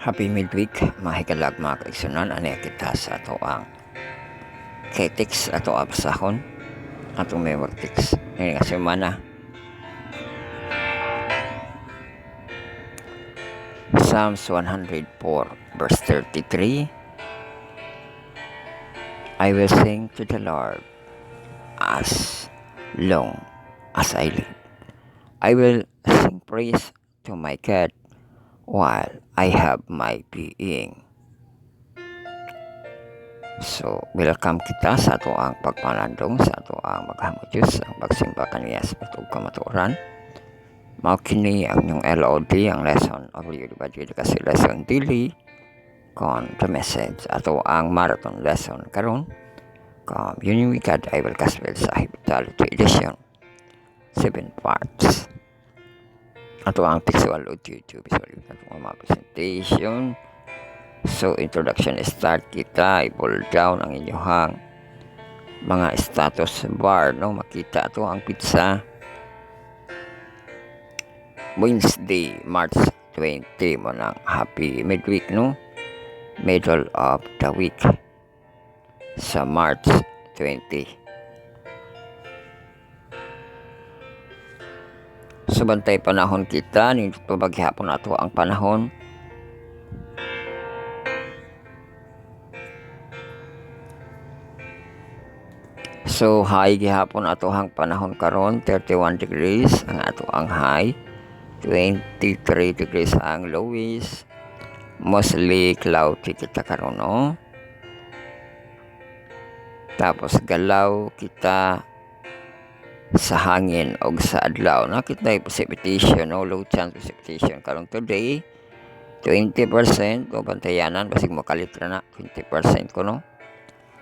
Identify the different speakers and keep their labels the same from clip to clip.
Speaker 1: Happy midweek, mahikalag mga kaigsunan, ani kita sa ato ang K-Tix ato absahon, atong Memortix. Ngayon nga semana, Psalms 104 verse 33, I will sing to the Lord as long as I live. I will sing praise to my God while I have my being. So, welcome kita sa ato ang pagpanandong, sa ato ang maghamot Diyos, ang pagsimba kaniya sa patug kamaturan. Mao kini ang inyong LOD, ang lesson of Liudo Badjid kasi lesson daily kon the message. Ato ang marathon lesson karon kom Union with God Bible Gospel sa Hospitality Edition 7 parts. Ato ang visual audio visual ato ang mga presentation. So, introduction start kita, i-pull down ang inyong mga status bar, no? Makita ito ang pizza. Wednesday, March 20 mo ng happy midweek, no? Middle of the week sa March 20. So, bantay panahon kita, nito pabaghapon na ito ang panahon. So, high gihapon ato hang panahon karon 31 degrees ang ato ang high, 23 degrees ang lowest. Mostly cloudy kita karon, no? Tapos galaw kita sa hangin o sa adlaw. Nakita yung precipitation, no? Low chance precipitation karon today 20% o bantayanan basig makalitra na 20% ko, no?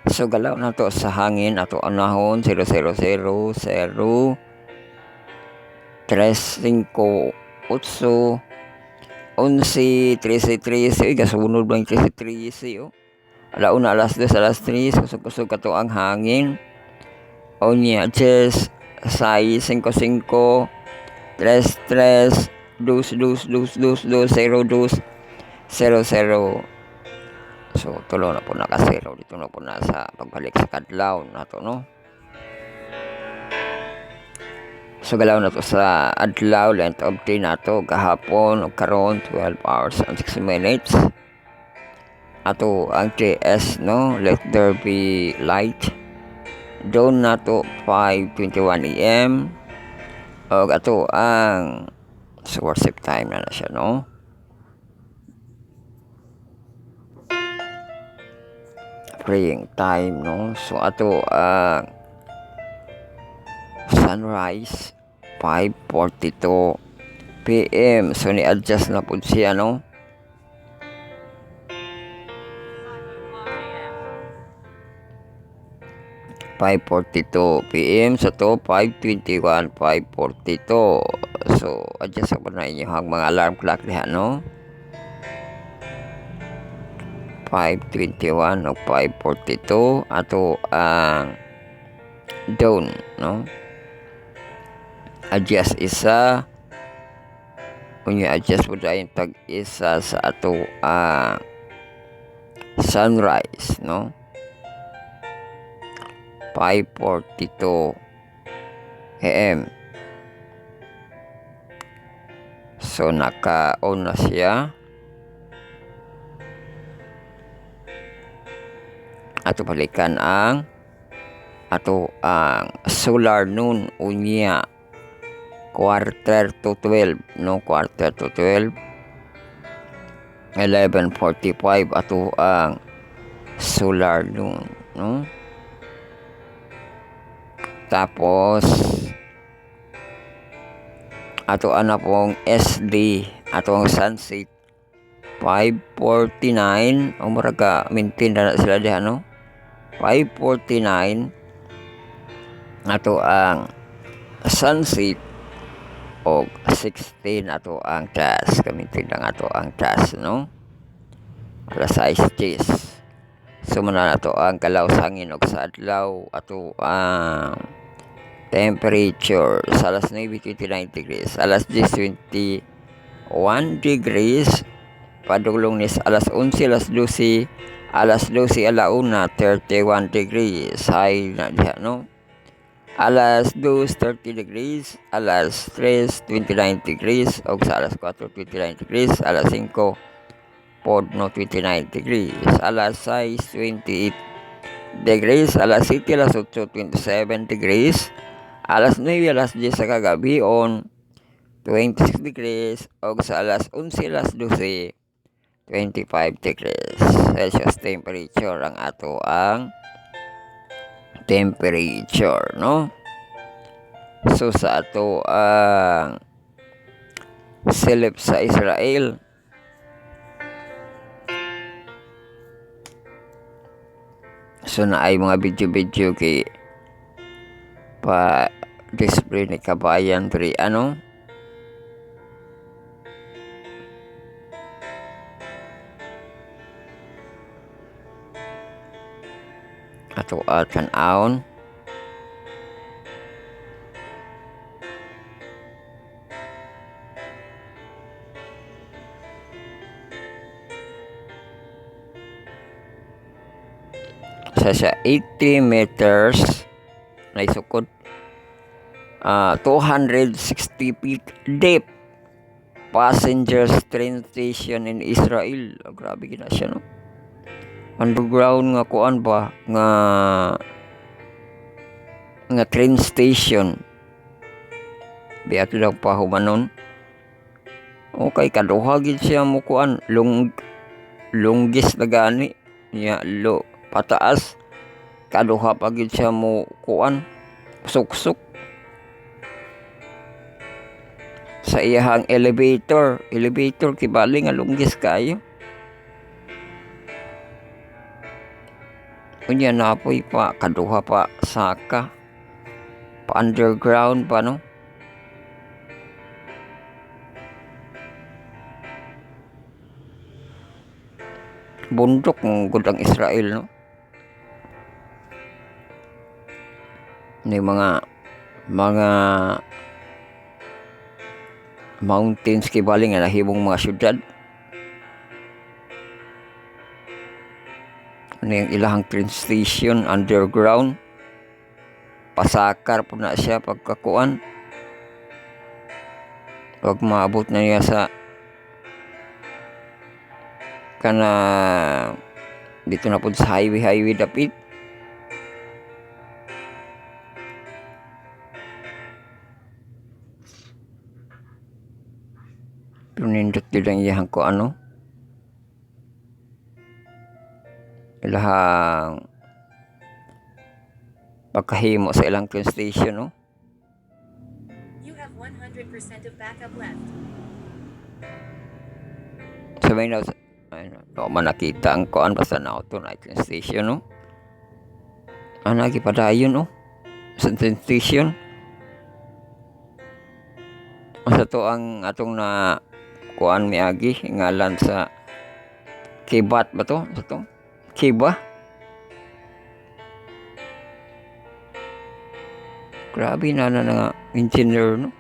Speaker 1: So, galaw na to sa hangin ato anahon 000 0 358 11 13 kasunod ba yung 13 oh. Alauna, alas 2, alas 3 kusog-kusog ka to ang hangin o niya just 6 5 5 3 3 2 2 2 2 2 0 2 0 0. So, tulo na po naka-0. Dito na po na sa pagbalik sa kadlaw na to, no? So, galaw na to sa adlaw, length of day na to, kahapon, o karon 12 hours and 6 minutes. Ato, ang TS, no? Let there be light. Doon na to, 5:21 AM. O, ato, ang so, worship time na siya, no? Praying time, no? So, ato, sunrise 5:42 PM. So, ni-adjust na po siya, no? PM. So, to 5:21, 5:42. So, adjust pa na inyong mga alarm clock diha, no? 5:21 o 5:42 ato ang dawn, no? Adjust isa unya adjust po dahil tag isa sa ato ang sunrise, no? 5:42 AM. So, naka-on na siya. Ato balikan ang ato ang solar noon unya quarter to 12, no? Quarter to 12 11:45 ato ang solar noon, no? Tapos ato ana pong SD ato ang sunset 5:49 o muraga maintain na sila diha, no? 5:49 ato ang sunset o 16 ato ang task. Kamintin lang ato ang task, no? Alas 6. So, muna ato ang kalaw sa hangin o sa adlaw ato ang temperature sa alas 9:29 degrees, alas 10:21 degrees, padulong ni alas 11, alas 12, alas 12 alauna 31 degrees high na diha no. Alas 2 30 degrees, alas 3 29 degrees og sa alas 4 29 degrees, alas 5 pod no 29 degrees, alas 6 28 degrees, alas 7 alas 8 27 degrees, alas 9 alas 10 sa kagabi on 26 degrees og sa alas 11 alas 12 25 degrees Celsius temperature ang ato ang temperature no. So sa ato ang silip sa Israel, so na ay mga video-video kay pa display ni kabayan diri ano ato tan-awon. Sa 80 meters na isukod, 260 feet deep passengers train station in Israel. Grabe gina siya no. Underground nga kuan ba nga train station. Biya lang pahumanon. Okay, kaduha gid siya mo kuan longest na gani niya pataas, kaduha pa gid siya mo kuan suksok sa iyahang elevator kibali nga longest kayo. Unya napoy pa kaduha pa saka pa underground pa no. Bundok ng gudang Israel no. Ni mga mountains kibali nga nahimong mga syudad. Ano yung ilahang train station underground, pasakar po na siya pagkakuan pag maabot na niya sa kana dito na po sa highway dapit. Pinindot din ang iyahang ko ano ilahang pagkahimo sa ilang train station no.
Speaker 2: You have 100% of backup left.
Speaker 1: So may na man nakita ang kuan basta na auto na train station no. Ana gipadayon no sa train station. Sa to ang atong na kuan miagi ngalan sa Kibat ba to? Sa to? Kiba? Grabe na nga engineer no.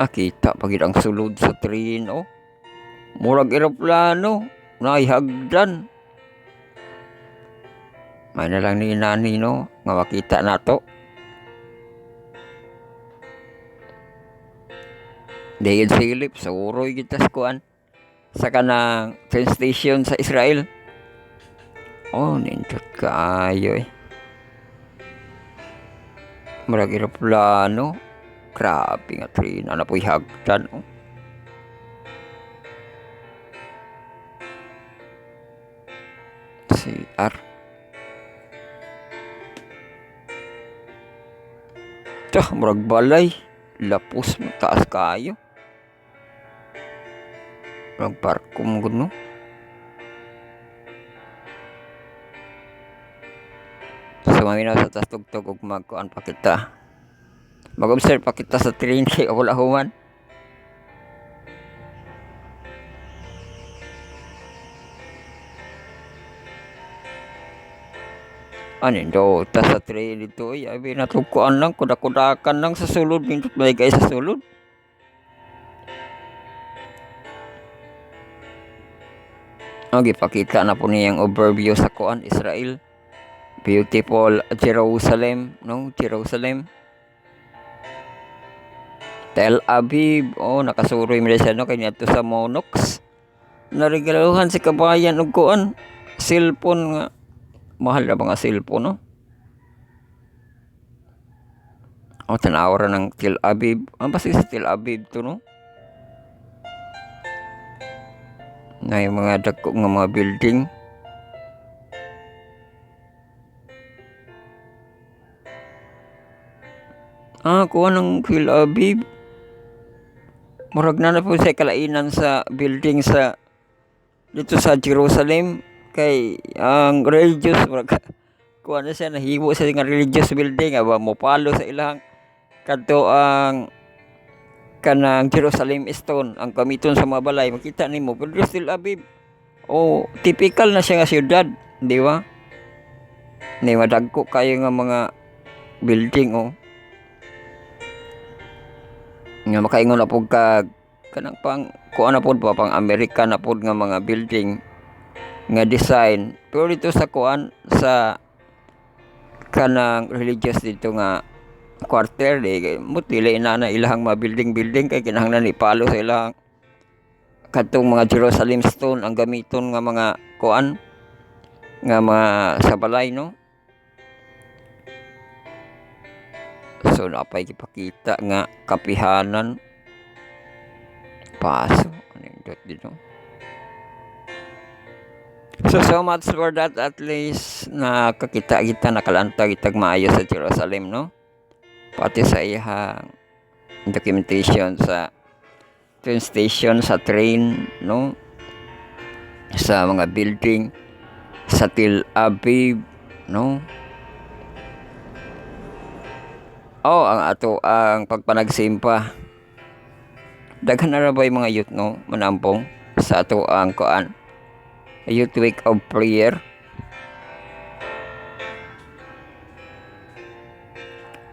Speaker 1: Kita pagid ang sulod sa train oh. Murag eroplano, naihagdan. May na lang ni nani no nga makita nato. Dahil silip sa uroy kita sa kuan sa kanang train station sa Israel. Oh, nindot kaayo eh. Murag eroplano. Grabe nga train. Ano po'y hagdan oh. CR. Tah, murag balay. Lapos mo taas kayo. Murag barko mo gano. So maminaw sa tas tugtog ug magkuan pa kita. Mag-observe pa kita sa train kay wala human. Anindo ta sa trail dito ay abi natukuan lang kuda-kudakan lang sa sulod nindot maligay sa sulod. Gipakita na po niyang overview sa kuan Israel. Beautiful Jerusalem, no? Jerusalem. Tel Aviv, nakasuroy mo siya no kay niadto sa Monox. Naregaluhan si kabayan og kuan, cellphone nga. Mahal na mga cellphone, no? Tanawa ra ng Tel Aviv. Ang basta sa Tel Aviv to, no? Na yung mga dako nga mga building. Kuha ng Tel Aviv. Murag na po sa kalainan sa building sa dito sa Jerusalem. Kay ang religious, murag kuha na siya, nahibo sa nga religious building. Mo palo sa ilang kadto ang kanang Jerusalem Stone ang gamiton sa mga balay, makita nimo pero Tel Aviv typical na siya nga syudad, di ba? Ni madagko kayo nga mga building nga makaingon na pud kag kanang pang kuan na pud pang American na pud nga mga building nga design, pero dito sa kuan sa kanang religious dito nga quarter mo dili na ilahang mga building kay kinahanglan ipalo sa ilang kadtong mga Jerusalem stone ang gamiton nga mga kuan nga mga sa balay, no? So napay gipakita nga kapihanan paso anindot dito. So much for that, at least nakakita kita nakalanta kitag maayo sa Jerusalem, no? Pati sa iyang documentation sa train station, sa train, no? Sa mga building sa Tel Aviv, no? Ang pagpanagsimpa. Daghan na ra ba yung mga youth, no? Manampong sa ato ang kuan Youth Week of Prayer.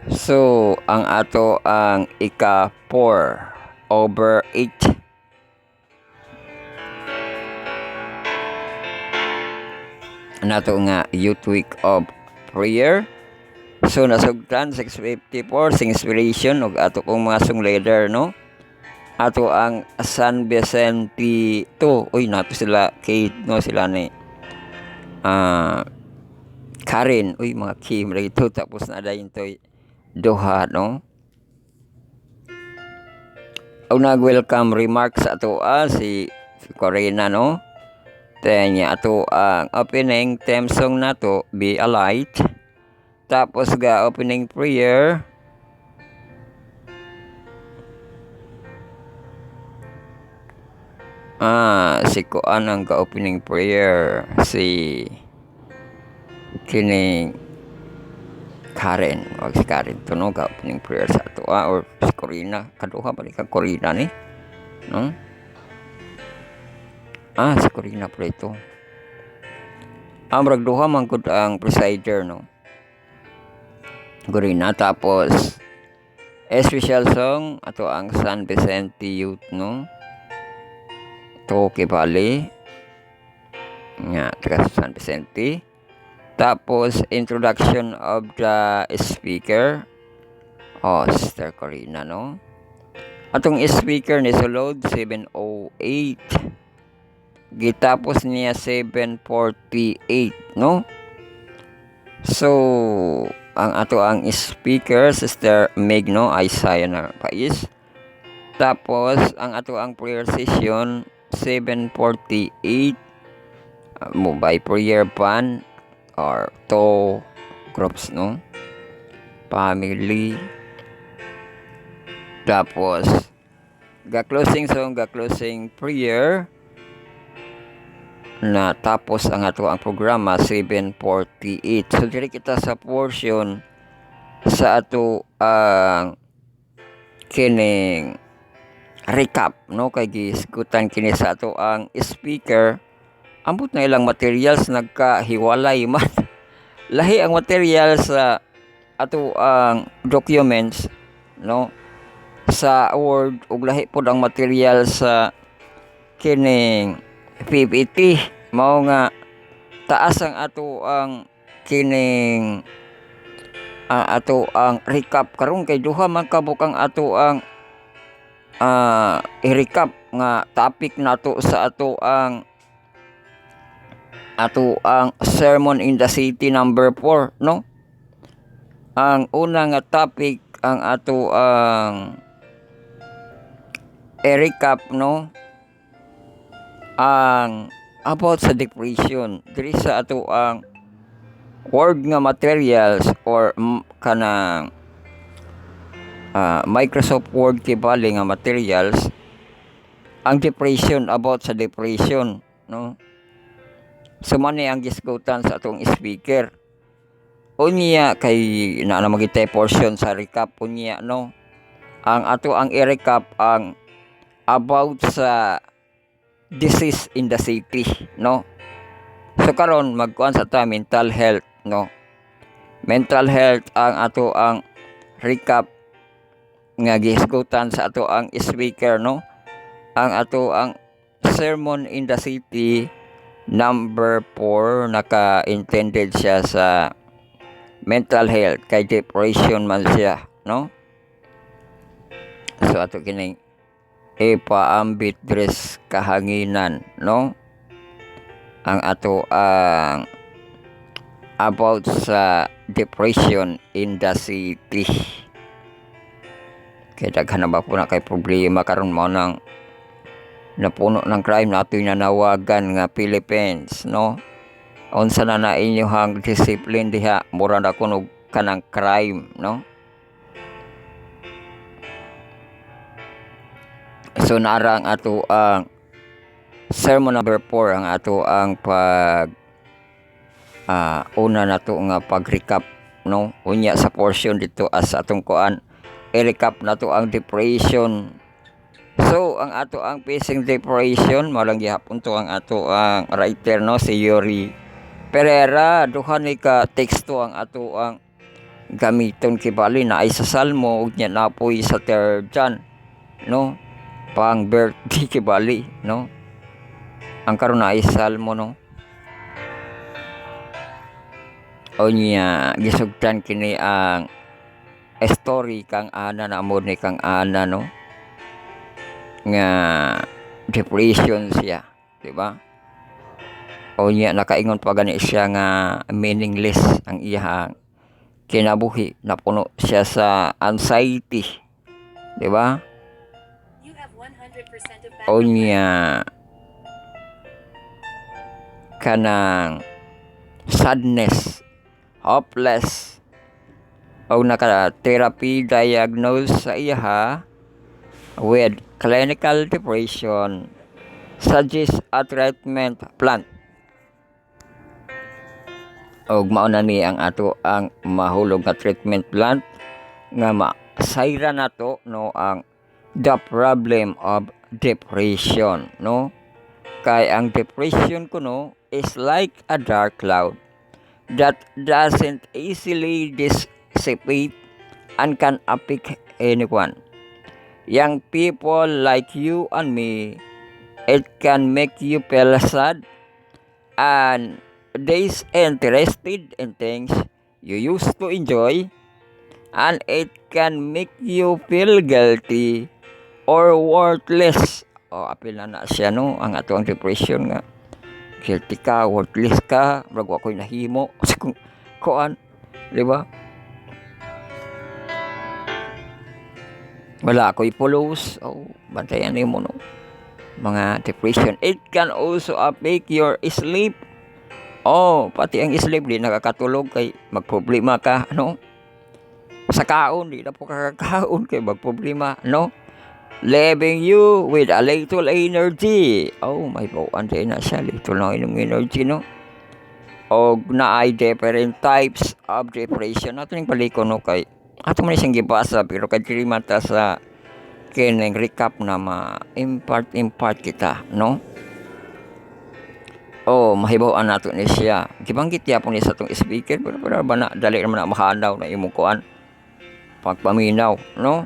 Speaker 1: So, ang ato ang ika-4/8. Nato nga Youth Week of Prayer. So, nasugtan 654 sing inspiration og ato kong mga song leader, no? Ato ang San Vicente 2. Nato sila Kate, no? Sila ni Karen. Mga Kim rito. Tapos na dayon to'y duha, no? Nag-welcome remarks sa ato si Corina, no? Then ato ang opening theme song nato, Be a Light. Tapos ga opening prayer si Kuan ang ga-opening prayer, si kining Karen, si Karen to, no? Ga-opening prayer sa ato or si Corina, kaduha balik ka Corina ni, no? Si Corina pa ito. Murag duha man gud ang presider, no? Corina. Tapos special song ato ang San Vicente Youth, no? To Kibali nga taga San Vicente. Tapos introduction of the speaker, Sister Corina, no? Atong speaker ni sulod 708, gitapos niya 748, no? So ang ato ang speaker Sister Meg, no? Isaiah na Pais. Tapos ang ato ang prayer session 748, by prayer band or two groups, no? Family. Tapos ga-closing song, ga-closing prayer na tapos ang ato ang programa 748. So diri kita sa portion sa ato ang kining recap, no? Kay gisgutan kini sa ato ang speaker, ambot na ilang materials nagkahiwalay man. lahi ang material sa ato ang documents, no, sa Word, ug lahi pod ang material sa kining PPT. Mao nga taas ang ato ang kining ato ang recap karon kay duha man kabuk ang ato ang i-recap nga topic nato sa ato ang sermon in the city number 4, no. Ang una nga topic ang ato ang i-recap, no, ang about sa depression diri sa ato ang Word nga materials or kanang Microsoft Word kibali nga materials, ang depression, about sa depression, no. Sumani ang gisgutan sa atong speaker. Unya kay na magitay portion sa recap unya, no. Ang ato ang i-recap ang about sa disease in the city, no. So karon magkuan sa ta mental health, no. Mental health ang ato ang recap nga gisgutan sa ato ang speaker, no. Ang ato ang sermon in the city number 4 naka-intended siya sa mental health kay depression man siya, no. So ato kining ipaambit dress kahanginan, no, ang ato ang about sa depression in the city. Kay daghan na ba po na kay problema karon mo nang napuno ng crime nato nanawagan nga Philippines, no. Unsa na inyong discipline diha, mura na kuno kanang crime, no. So nara ang ato ang sermon number 4 ang ato ang pag una nato nga pag-recap, no. Unya sa portion dito as atong kuan i-recap nato ang depression. So ang ato ang facing depression malang gihapon to ang ato ang writer, no, si Yuri Pereira. Duha ni ka teksto ang ato ang gamiton kibali na ay sa Salmo ug nya napoy sa 3 John, no, pang birthday kibali, no. Ang karon na ay Salmo, no. O niya gisugtan kini ang story kang ana na amo ni kang ana, no, nga depression siya, di ba. O niya nakaingon pa gani siya nga meaningless ang iyang kinabuhi, napuno siya sa anxiety, di ba.
Speaker 2: You have 100% of
Speaker 1: O
Speaker 2: backup.
Speaker 1: niya kanang sadness, hopeless, o naka-therapy diagnose sa iya with clinical depression, suggest a treatment plan. Og mao na ni ang ato ang mahulog nga treatment plan nga masayra nato, no, ang the problem of depression, no. Kay ang depression kuno is like a dark cloud that doesn't easily dissipate and can affect anyone. Young people like you and me, it can make you feel sad and disinterested in things you used to enjoy, and it can make you feel guilty or worthless. O apil na siya, no, ang ato ang depression nga guilty ka, worthless ka, brag ako'y nahimo sa kuan, di ba. Wala ako'y pulos, bantayan mo, no, mga depression. It can also affect your sleep. Pati ang sleep di nakakatulog kay magproblema ka, no. Sa kaon di na po kakakaon kay magproblema, no. Leaving you with a little energy. May bawaan din na siya, little na energy, no. O na ay different types of depression. Ato yung paliko, no, kay ato man siyang gibasa pero kay mata sa kining recap na ma-impart kita, no. Oh, mahibaw-an nato ni siya. Gibanggit yapon ni sa tong speaker pero ba na dali naman na mahanaw na imong kuan pagpaminaw, no?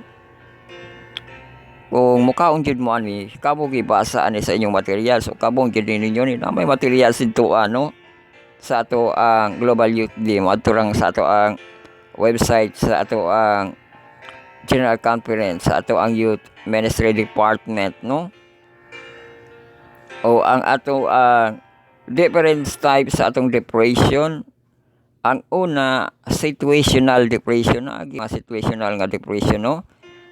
Speaker 1: Kung mukaon jud mo ani, kamo gibasa ani sa inyong material. So kabong jud ninyo ni na may material sidto no sa ato ang Global Youth Day mo adto lang sa ato ang website sa ato ang General Conference sa ato ang Youth Ministry Department, no? O ang ato ang different types sa atong depression. Ang una, situational depression. Situational nga depression, no?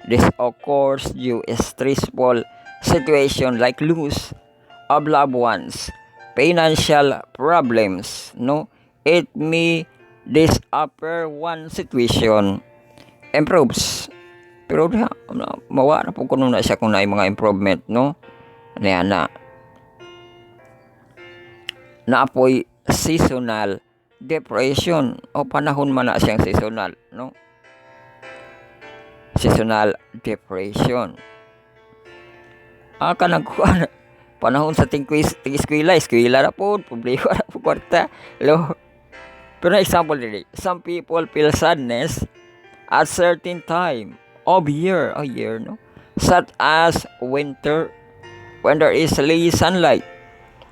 Speaker 1: This occurs due to stressful situation like loss of loved ones, financial problems, no? It may disappear one situation improves. Pero mawa na po kuno na siya kung na mga improvement, no? Niya na apoy seasonal depression o panahon man na siyang seasonal, no? Seasonal depression. Kanang kuan panahon sa eskwela na po, problema na po kwarta. Pero example dili, some people feel sadness at certain time of year, no? Such as winter when there is less sunlight.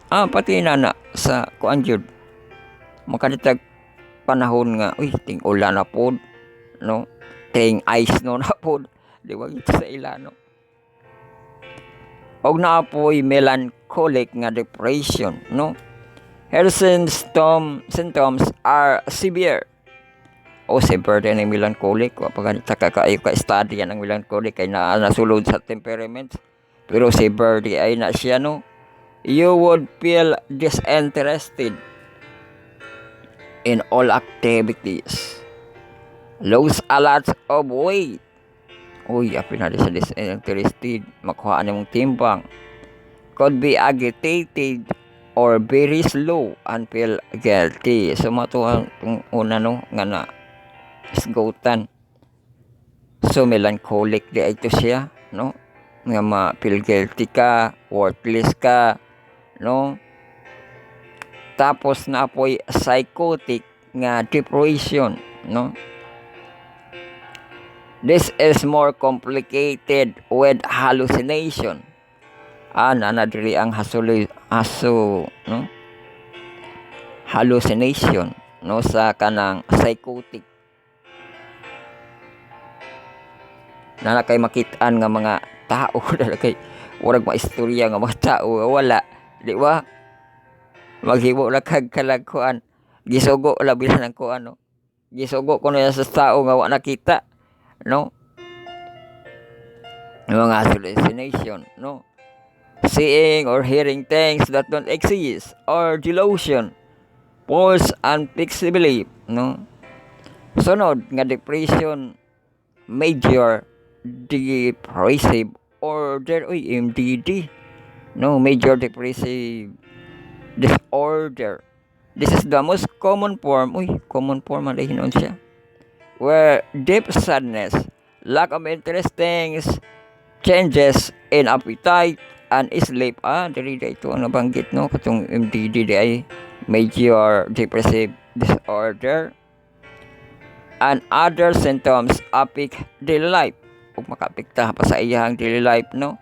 Speaker 1: Pati na sa kuan jud makaditag panahon nga ting ulan na pod, no? Ting ice no na pod, di ba ito sa ila, no? Og naapoy melancholic nga depression, no? Her symptoms are severe. Severe din ang melancholic. Kapag kakaayo ka study yan ang melancholic ay nasulod sa temperament. Pero severe di ay na siya, no? You would feel disinterested in all activities. Lose a lot of weight. Apin na sa disinterested. Makuha na mong timbang. Could be agitated or very slow and feel guilty. So, matuang una, no? Nga na isgotan. So, melancholic di ito siya, no? Nga ma-feel guilty ka, worthless ka, no? Tapos na apoy psychotic nga depression, no? This is more complicated with hallucination. Nanadiri ang no? Hallucination, no? Sa kanang psychotic. Kay makitaan nga mga tao, kay urag maistorya nga mga tao, wala, di ba? Maghibo na kalagkuan. Gisugo labi na ng kuan, no? Gisugo ko na sa tao nga wa nakita, no? Mga hallucination, no? Seeing or hearing things that don't exist, or delusion, false and fixed belief, no? Sunod nga depression, major depressive order, MDD, no? Major depressive disorder. This is the most common form. Common form ang hinon siya. Where deep sadness, lack of interest things, changes in appetite and sleep. Dili ito ang nabanggit, no? Katong MDD di ay major depressive disorder. And other symptoms affect daily life. Kung makapikta pa sa iyang daily life, no?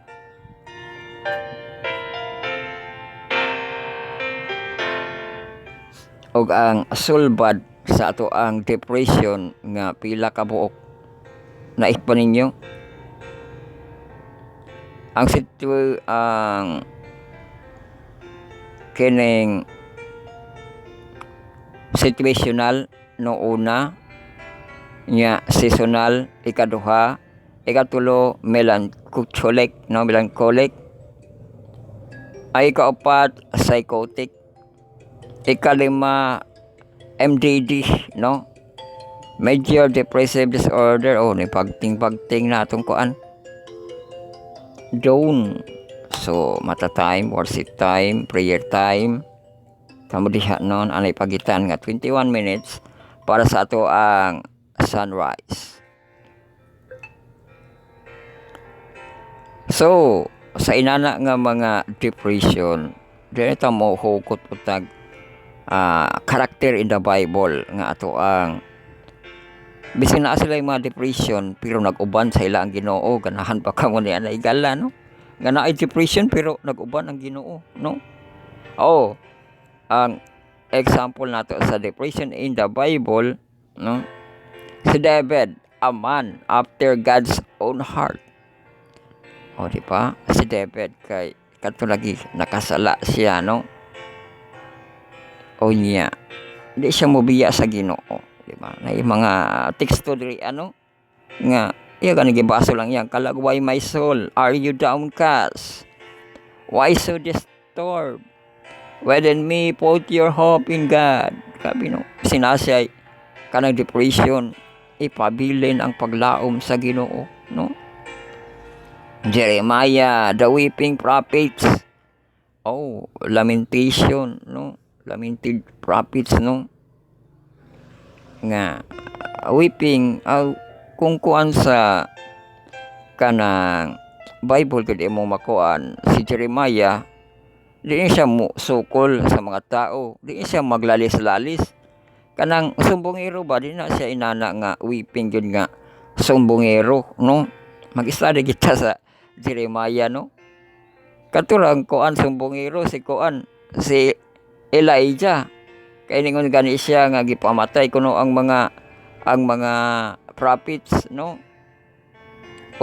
Speaker 1: Og ang sulbad sa ato ang depression nga pila ka buok na ikpan ninyo ang kining situational no una nya seasonal ikaduha, ikatulo melancholic, no? Melancholic. Ay ikaapat psychotic, ikalima MDD, no? Major depressive disorder. Ni pagting na atong kuan down. So mata time, worship time, prayer time, kamo diha non anay pagitan nga 21 minutes para sa ato ang sunrise. So sa inana nga mga depression, Dili ta mo hukot utag karakter in the Bible nga ato ang bisin naa sila yung mga depression pero nag-uban sa ila ang Ginoo, ganahan pa kamo niya na igala, no? Nga naay depression pero nag-uban ang Ginoo, no? Oh, ang example nato sa depression in the Bible, no? Si David, a man after God's own heart. O di ba? Si David kay kadto lagi nakasala siya, no? O niya, di siya mobiya sa Ginoo. Diba? Na yung mga teksto diri nga iya gani gibaso lang yan. Kalagway my soul, are you downcast? Why so disturbed? Within me put your hope in God. Sabi no, sinasay kanang depression, ipabilin ang paglaom sa Ginoo, no? Jeremiah, the weeping prophets. Oh, lamentation, no? Lamented prophets, no? Nga weeping kung kuan sa kanang Bible gid mo makuan si Jeremiah, di siya mo sukol sa mga tao, di siya maglalis-lalis kanang sumbongero ba, di na siya inana nga weeping yun nga sumbongero, no? Mag-study kita sa Jeremiah, no? Katurang kuan sumbongero si Elijah. Kay ningon gani siya nga gipamatay kuno ang mga prophets, no?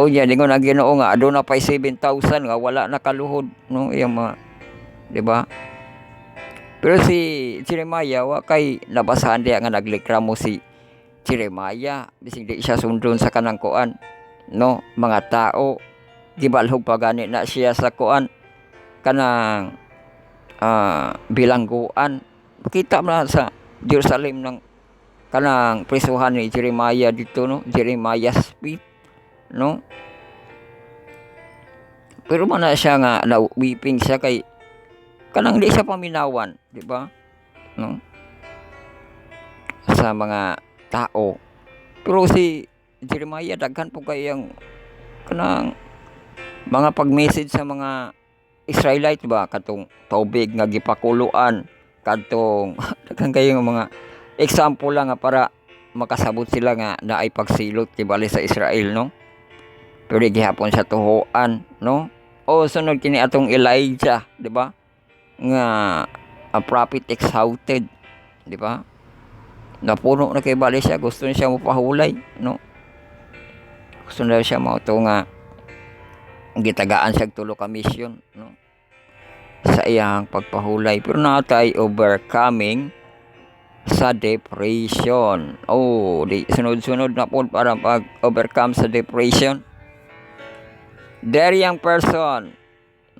Speaker 1: O nya ningon ang Ginoo nga aduna pay 7,000 nga wala nakaluhod, no? Iyang mga, di ba? Pero si Jeremiah wa kay nabasahan diya nga naglikramo si Jeremiah bising di siya sundon sa kanang kuan, no? Mga tao gibalhog pa gani na siya sa kuan kanang bilangguan. Kita mo sa Jerusalem ng kanang prisuhan ni Jeremiah dito, no? Jeremiah's Pit, no? Pero man na siya nga na weeping siya kay kanang di siya paminawan, di ba? No? Sa mga tao. Pero si Jeremiah daghan po kayang kanang mga pag-message sa mga Israelite ba katong tubig nga gipakuluan kadtong daghan kayo mga example lang nga para makasabot sila nga naay pagsilot tibali sa Israel, no? Pero gihapon sa tuhoan, no? O sunod kini atong Elijah, di ba? Nga a prophet exalted, di ba? Napuno na kay bali siya, gusto niya siya mapahulay, no? Gusto na siya mao to nga gitagaan siya tulo ka mission, no? Sa iyang pagpahulay, pero natay overcoming sa depression. Oh, di sunod-sunod na po para pag-overcome sa depression. There young person,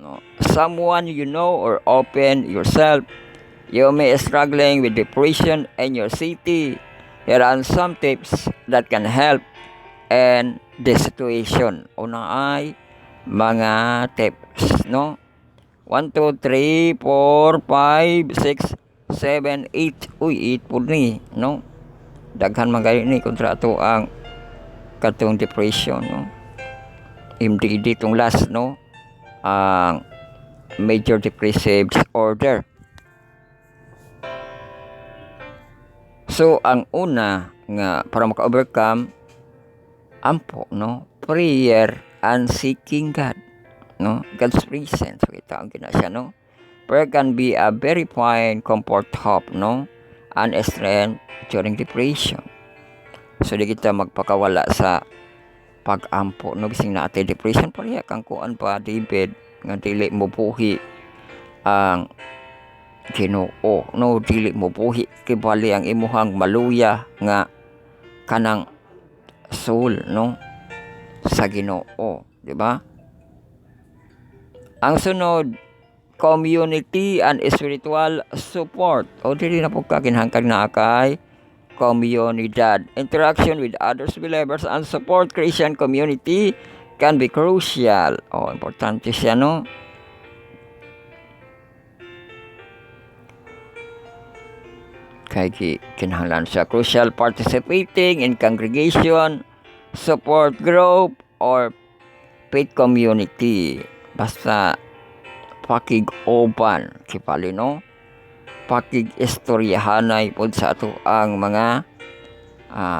Speaker 1: no, someone you know or open yourself, you may struggling with depression in your city. Here are some tips that can help in the situation. Una ay mga tips, no? 1, 2, 3, 4, 5, 6, 7, 8. Uy, 8 po ni, no? Daghan man gani ni kontra ato ang katong depression, no? MDD tong last, no? Ang major depressive disorder. So, ang una nga para maka-overcome ampo, no? Prayer and seeking God, no? God's presence. So, ito ang kinasya, no? Prayer can be a very fine comfort, hope, no? And strength during depression. So, di kita magpakawala sa pag-ampo, no? Bising na ate depression, pareha kang kuan pa, David, nga dili mo buhi ang Ginoo, no? Dili mo buhi kibali ang imuhang maluya nga kanang soul, no? Sa Ginoo, di ba? Ang sunod, community and spiritual support. O dili na po kakinhangkag na kay komunidad. Interaction with others believers and support Christian community can be crucial. O importante siya, no? Kay kinahanglan siya crucial participating in congregation, support group or faith community. Basta pakig-oban kipali no, pakig-istoryahanay pod sa ato ang mga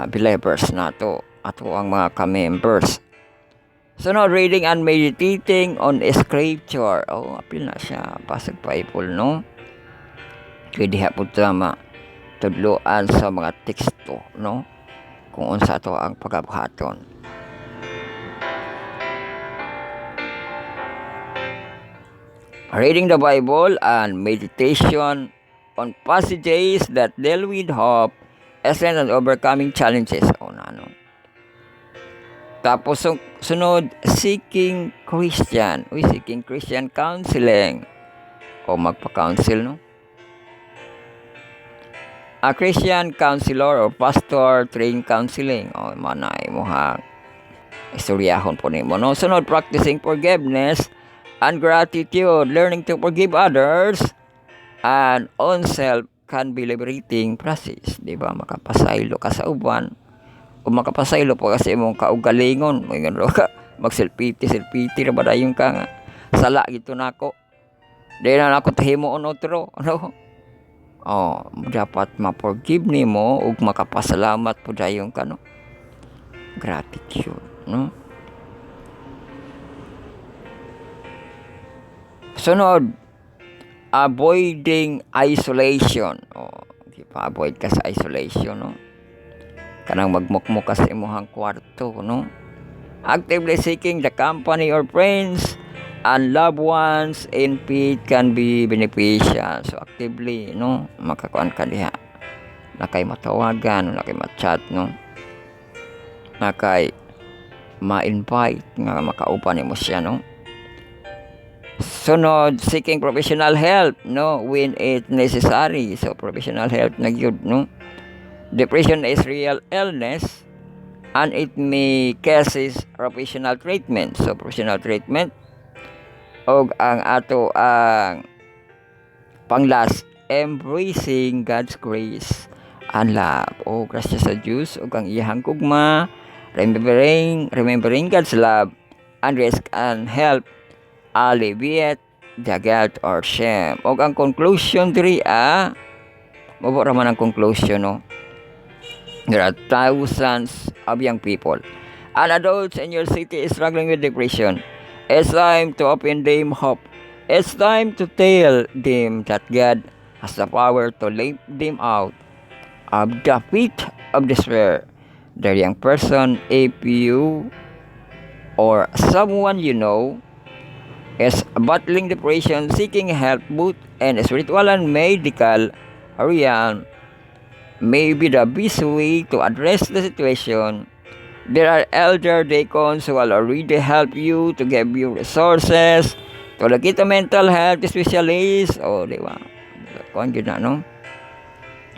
Speaker 1: believers nato, ato ang mga ka-members. Sunod, reading and meditating on scripture. Apil na siya pasag Bible no, pwede hapon tama tudloan sa mga teksto no, kung unsa to ang pagabuhaton. Reading the Bible and meditation on passages that deal with hope, strength, and overcoming challenges. No. Tapos sunod, seeking Christian counseling, magpa-counsel no, a Christian counselor or pastor trained counseling, manay mo ha istoryahon po nimo no. Sunod, practicing forgiveness and gratitude, learning to forgive others and oneself can be liberating process, di ba? Makapasaylo ka sa uban o makapasaylo po kasi imong kaugalingon mo nga ka magselpiti ra ba dayon ka nga sala gito nako, di na nako tahimo on otro ano. Dapat ma-forgive nimo ug makapasalamat po dayon ka no, gratitude no. Sunod, avoiding isolation. Avoid ka sa isolation no, kanang magmukmuk ka sa imong kwarto no. Actively seeking the company or friends and loved ones in faith can be beneficial. So actively no, makakuan ka diha, nakay matawagan, nakay ma-chat no, nakay ma-invite nga makaupan nimo siya no. Sunod, seeking professional help no when it necessary. So professional help na gyud no. Depression is real illness and it may causes professional treatment. So professional treatment. Og ang ato ang panglas, embracing God's grace and love. Grasya sa Diyos og ang iyang gugma, remembering God's love and risk and help alleviate the guilt or shame. Og ang conclusion diri mabo ra man ang conclusion no. There are thousands of young people and adults in your city struggling with depression. It's time to open them hope. It's time to tell them that God has the power to lift them out of the pit of despair. The young person, if you or someone you know is battling depression, seeking help both in spiritual and medical realm, may be the best way to address the situation. There are elder deacons who will already help you to give you resources to locate a mental health specialist. Di ba? Kung yun na, no?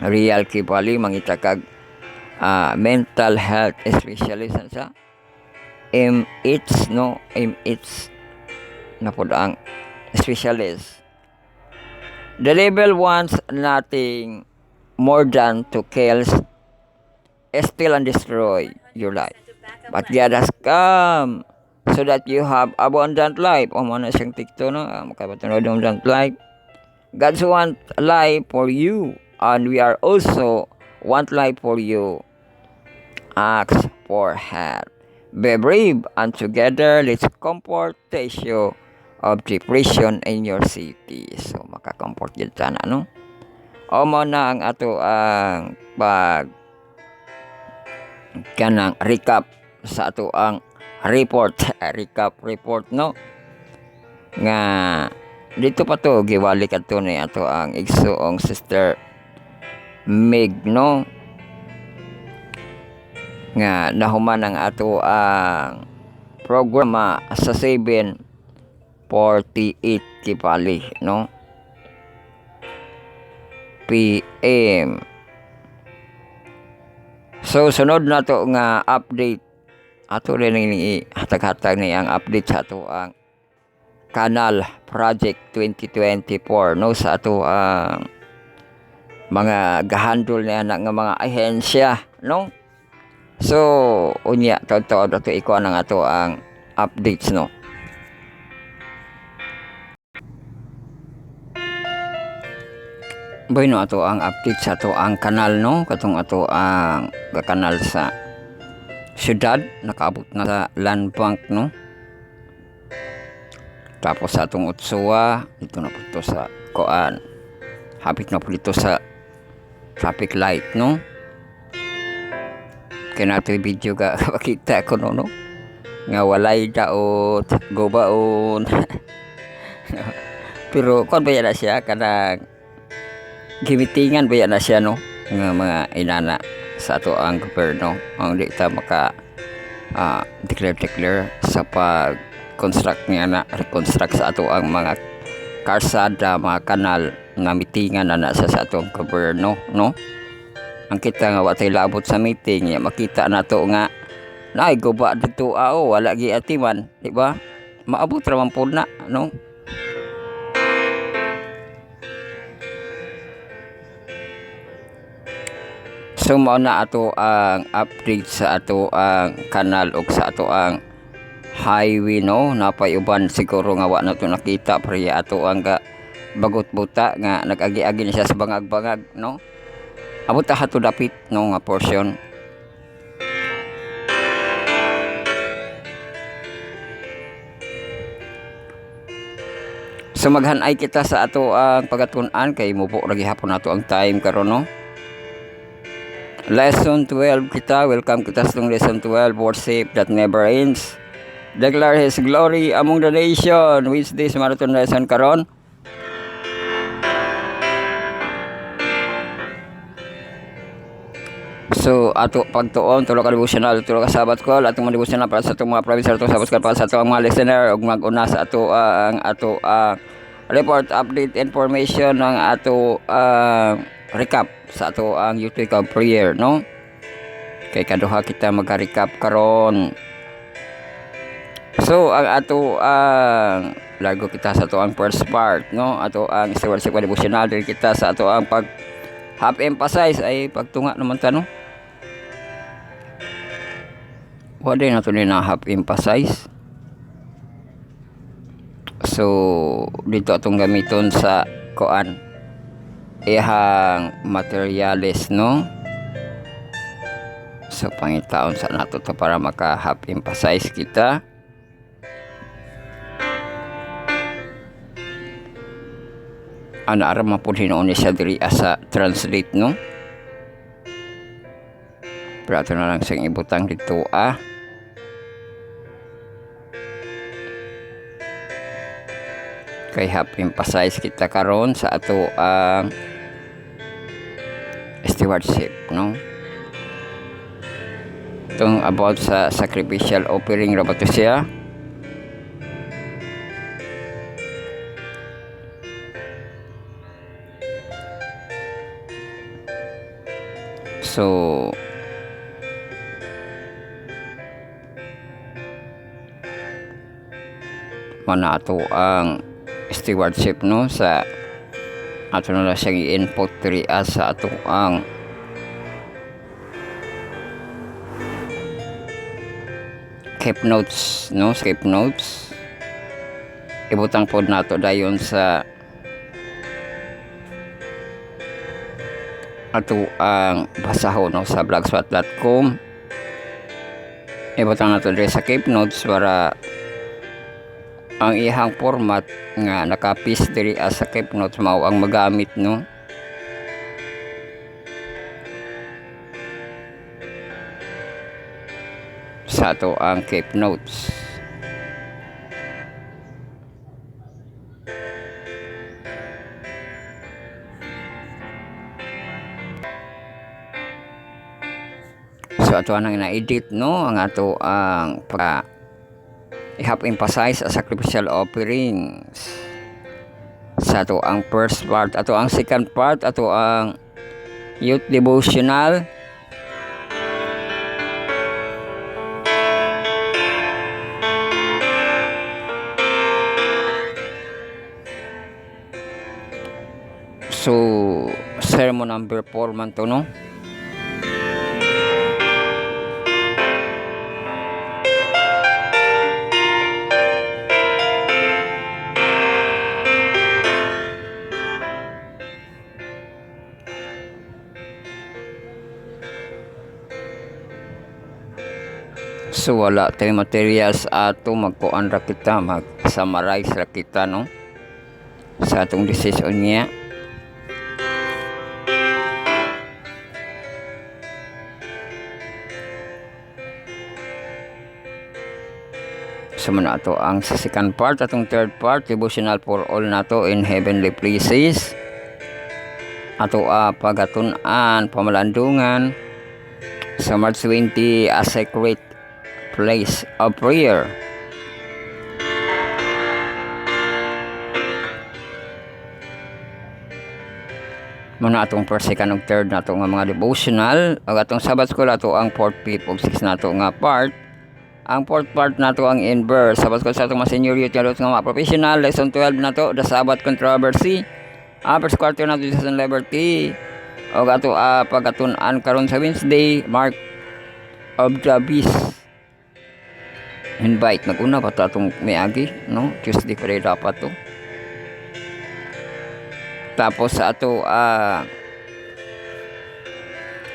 Speaker 1: Real kipali, mangita kag mental health specialist sa MH, no? MH na po ang specialist. The devil wants nothing more than to kill, steal, and destroy your life. But God has come so that you have abundant life. Mana siyang tikto no, makapatunod abundant life. God wants life for you, and we are also want life for you. Ask for help. Be brave, and together let's comfort the issue of depression in your city. So makakomfort yun sana no. Mo na ang ato ang kanang recap sa ato ang report no, nga dito pa to giwali kadto ni ato ang igsuong sister Meg no, nga nahuman ang ato ang programa sa 7:48 kipali no PM. So sunod na to nga update ato rin ni hatag-hatag ni ang update sa ato ang Canal Project 2024 no, sa ato ang mga gahandol na nga mga ahensya no. So unya taud-taud ato iko ang ato ang updates no. Bueno, ato ang update sa ato ang kanal no, katong ato ang kanal sa syudad nakaabot na sa land bank no. Tapos sa atong Utsua dito na po ito sa koan. Hapit na po dito sa traffic light no. Kaya nato yung video ka makita ko no. Nga walay daot, gobaon. Pero kon ba yan na siya kanang gimitingan ba yan na siya no nga mga inana sa ato ang gobyerno ang di ta maka declare sa pag construct niya na reconstruct sa ato ang mga karsada, mga kanal nga mitingan na sa atong gobyerno no. Ang kita nga watay labot sa meeting ya makita nato nga nay guba dito wala gi atiman di ba maabot ra man pud na no. So mao na ato ang update sa ato ang kanal ug sa ato ang highway no. Napay uban siguro nga wa na to nakita pero ato ang bagot buta nga nag-agi-agi na siya sa bangag-bangag no. Abot ta hato dapit no nga portion. So maghanay kita sa ato ang pagatun-an kay mubo ra gihapon nato ang time karon no. Lesson 12 kita, welcome kita sa itong lesson 12, worship that never ends. Declare His glory among the nation. Which this marathon lesson karon? So ato pagtuon tulo ka devotional, tulo ka sabat ko, atong mga devotional para sa itong mga province, atong sabat ko para sa itong mga listener ug mag-una sa ato ang report update information ng ato recap sa ato ang YouTube prayer no. Kay kaduha kita mag-recap karon. So ang ato ang lago kita sa ato ang first part no, ato ang stewardship devotional diri kita sa ato ang pag half emphasize ay pagtunga naman ta no. Wa din nato ni na half emphasize. So dito atong gamiton sa koan ihang materials no. So pangitaon sa nato to para maka half emphasize kita. Ana ara mapud hinuon siya diri asa translate no. Pero ato na lang siyang ibutang dito kay half emphasize kita karon sa ato ang stewardship no. Itong about sa sacrificial offering ra ba to siya. So mana ato ang stewardship no sa ato na lang siyang i-input diri sa ato ang keep notes no, keep notes ibutang pod nato dayon sa ato ang basahon no sa blogspot.com. Ibutang nato diri sa keep notes para ang ihang format nga naka-paste diri sa keep notes mao ang magamit no. Sa ato ang keep notes. So ato nang na-edit no ang ato ang i-half emphasize a sacrificial offerings sa ato ang first part. Ato ang second part, ato ang youth devotional. So sermon number 4 man to no. So wala tayo materials ato magkuan ra kita, mag-summarize ra kita no sa atong decision niya. So man ato ang sa second part, atong third part, devotional for all nato in heavenly places. Ato pagatun-an, pamalandungan sa March 20, a sacred place of prayer. Muna atong first, second, ug third nato nga mga devotional. Ag atong Sabbath school ato ang 4th, 5th, ug 6th nato nga part. Ang 4th part nato ang in verse. Sabbath school sa atong mga senior youth nga mga professional. Lesson 12 nato, the Sabbath controversy. First quarter nato sa liberty. O ato pagatun-an karon sa Wednesday, mark of the beast. Invite naguna pa atong miagi no, Tuesday pa rin dapat to. Tapos sa ato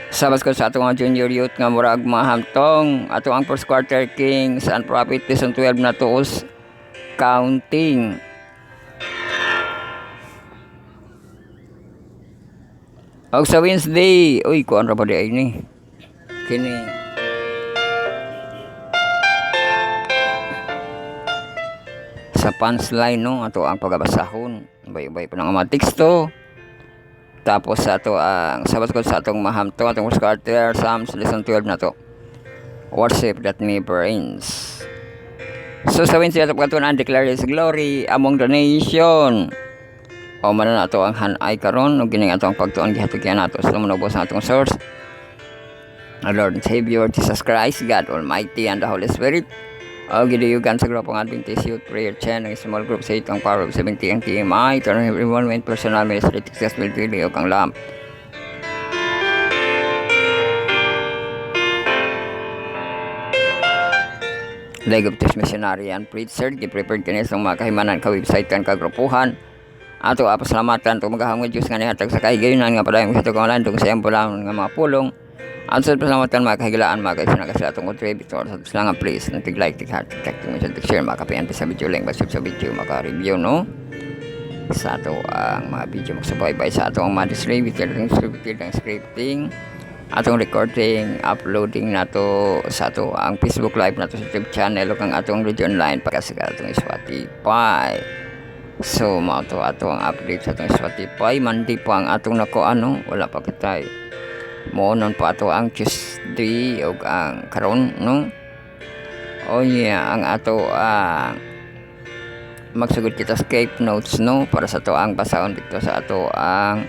Speaker 1: Sabbath ko sa ato nga junior youth nga murag mahamtong ato ang first quarter kings and prophet, lesson 12 na tuos counting. Og sa Wednesday, uy kuan ra ba di ay ni kini sa punchline no, ato ang pagabasahon bay-bay pa ng mga teksto. Tapos sa ato ang Sabbath ko sa atong mahamtong atong first quarter Psalms lesson 12 na to, worship that never ends. So sa Wednesday ato pagatunan, declare His glory among the nation. O man na ato ang hanay karon ug gining ato ang pagtuon gihatugyan nato sa manubos ang atong source, our Lord and Savior Jesus Christ, God Almighty and the Holy Spirit. O gidayugan sa grupong Adventist Youth Prayer Channel, small group sa itong Power of 70 ang TMI, turn everyone with personal ministry successful video kang lam. Leg of Test Missionary and Preacher, gi-prepared kanis ng mga kahimanan ka website kan kagrupuhan. Ato pasalamatan to magahangod Diyos nga nihatag sa kahigayonan nga padayong sa itong landong sa iyang pulang nga mga pulong. At sa pasalamatan mga kahigilaan mga kaisinaga sa atong contributor sa silangan, please tig-like, tig-heart, tig-share mga kapiyan sa video link, basip sa video maka-review no sa ato ang mga video magsubaybay sa ato ang mga distributed ang scripting, atong recording, uploading nato sa ato ang Facebook live nato sa YouTube channel ug ang atong radio online para sa atong Spotify. So mao to ato ang update sa atong Spotify. Monday pa ang atong nako wala pa kitay mo non pa ato ang Tuesday ug ang karon no. Oh yeah, ang ato magsugod kita Skype notes no para sa to ang basahon dito sa ato ang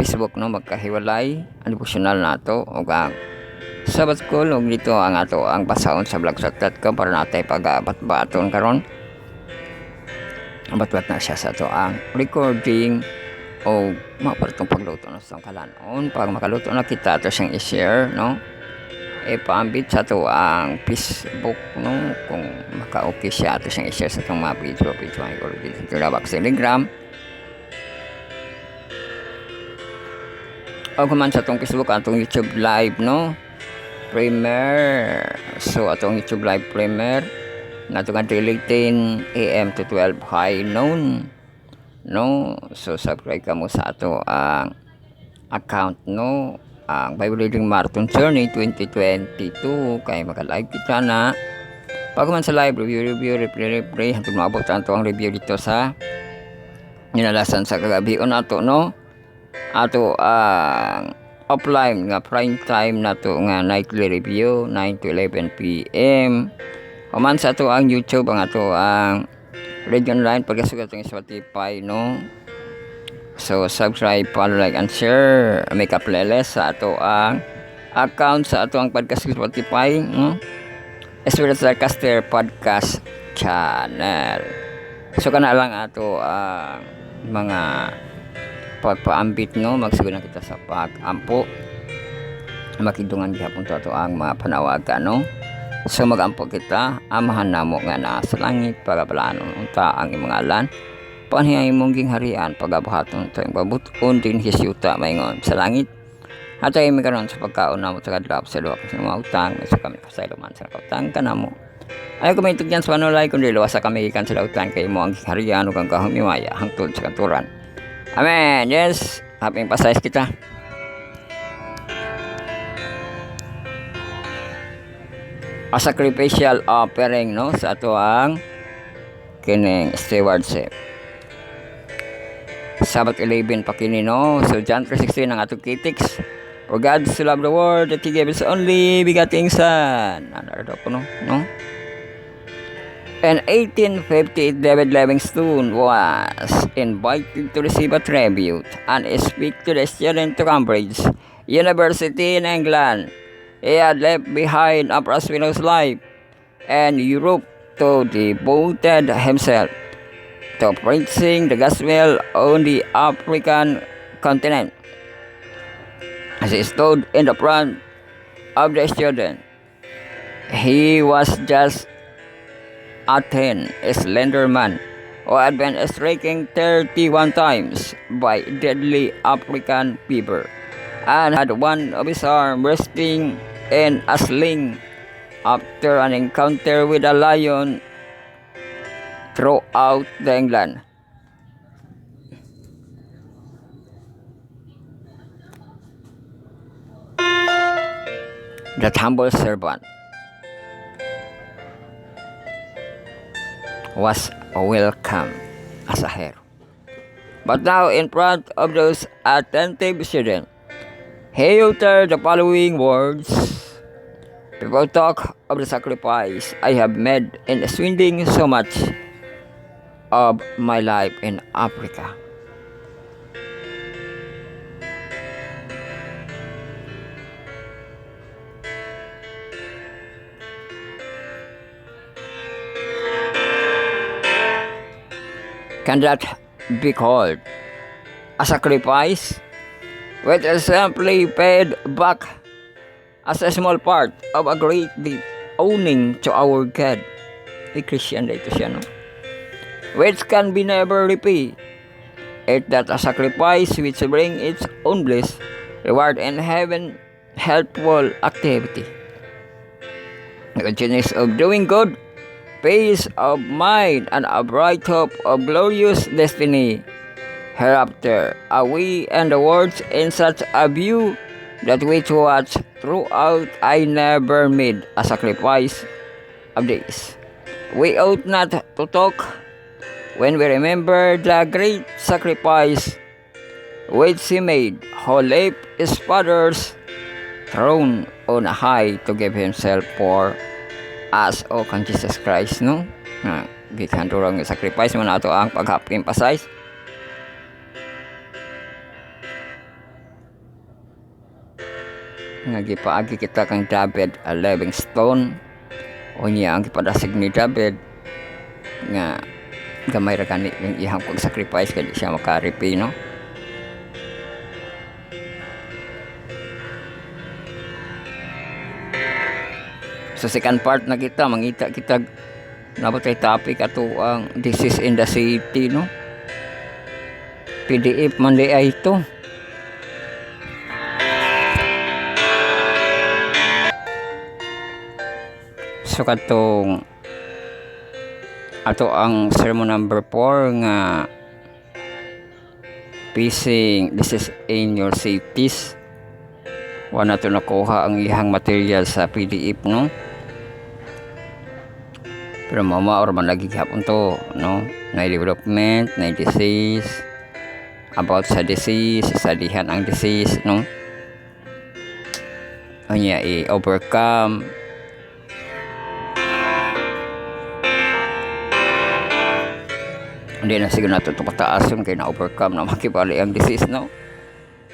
Speaker 1: Facebook no, magkahiwalay ang devotional nato ug ang Sabbath school ug dito ang ato ang basahon sa blogshop.com para natay pag-abat-baton karon. Abat-bat na siya sa ato ang recording o maparitong pagluto na sa kalanon. Pag makaluto na kita ito siyang i-share no, paambit sa ito ang Facebook no, kung maka-okay siya ito siyang i-share sa itong mga video ito labak sa Telegram o kuman sa itong Facebook, atong YouTube live no premiere. So atong YouTube live premiere na itong daily 10 AM to 12 high noon no. So subscribe ka mo sa ato ang account no, ang Bible Reading Marathon Journey 2022 kay maka-live kita na. Pag man sa live review replay hantod maabot ang review dito sa ninalasan sa kagabion nato no. Ato ang offline nga prime time nato nga nightly review 9 to 11 PM. O man sa ato ang YouTube ang ato ang radio online pagkasugat ng Spotify no. So subscribe, follow, like and share. May ka playlist sa ato ang account sa ato ang podcast sa Spotify no, Spirit Caster Podcast Channel. So kana lang ato ang mga pagpaambit no, magsugod na kita sa pag-ampo makidungan gihapon to ato ang mga panawagan no. So magampo kita, amahan namo nga naa sa langit, pagaplanon unta ang imong ngalan, panhiyay imong gingharian, pagabuhaton tayong babuton din hisyuta maingon sa langit. At ay may karon sa pagkaon na mo sa kadlap sa luwa sa mga utang sa kami kasayloman sa kautang ka na mo. Ay kumitog yan sa panulay kundi luwas sa kami ikan sa lautan kay mo ang harian ug ang kahumimaya hangtod sa kanturan. Amen. Yes, happy pasayas kita. A sacrificial offering no sa ato ang kining stewardship. Sabat 11 pa kini no. So John 3:16 ang atong critics. For God so loved the world that He gave His only begotten Son. Ano po no? In 1858, David Livingstone was invited to receive a tribute and speak to the student to Cambridge University in England. He had left behind a prosperous life and Europe to devoted himself to preaching the gospel on the African continent. As he stood in the front of the student, he was just a thin, slender man who had been stricken 31 times by deadly African fever and had one of his arms resting in a sling after an encounter with a lion throughout England. That humble servant was welcome as a hero. But now, in front of those attentive students, he uttered the following words: "People talk of the sacrifice I have made in spending so much of my life in Africa. Can that be called a sacrifice which is simply paid back as a small part of a great deed owning to our God?" A Christian dito siya, no? "Which can be never repaid. It that a sacrifice which bring its own bliss, reward in heaven, helpful activity. The genius of doing good, peace of mind, and a bright hope of glorious destiny. Hereafter, are we and the words in such a view that we watch throughout I never made a sacrifice of this. We ought not to talk when we remember the great sacrifice which He made, who left His Father's throne on high to give Himself for as o kang Jesus Christ, no? Gikan turang sacrifice mo na ito ang pag-emphasize. Nga gipaagi kita kang David Livingstone o niya ang gipadasig ni David nga gamay ra gani yung ihang pag-sacrifice kaya siya makaripi, no? Sa second part na kita, mangita kita napatay topic ato ang disease in the city, no? PDF man di ay ito. So katong ato ang sermon number 4 nga facing disease in your cities. Wala to nakuha ang ihang material sa PDF, no? Pero mama or man lagi gihapon to, no? Na development, na disease, about sa disease, sadihan ang disease, no? Anya i-overcome. Hindi na siguro nato ito pataas yun kaya na-overcome na makibali ang disease, no?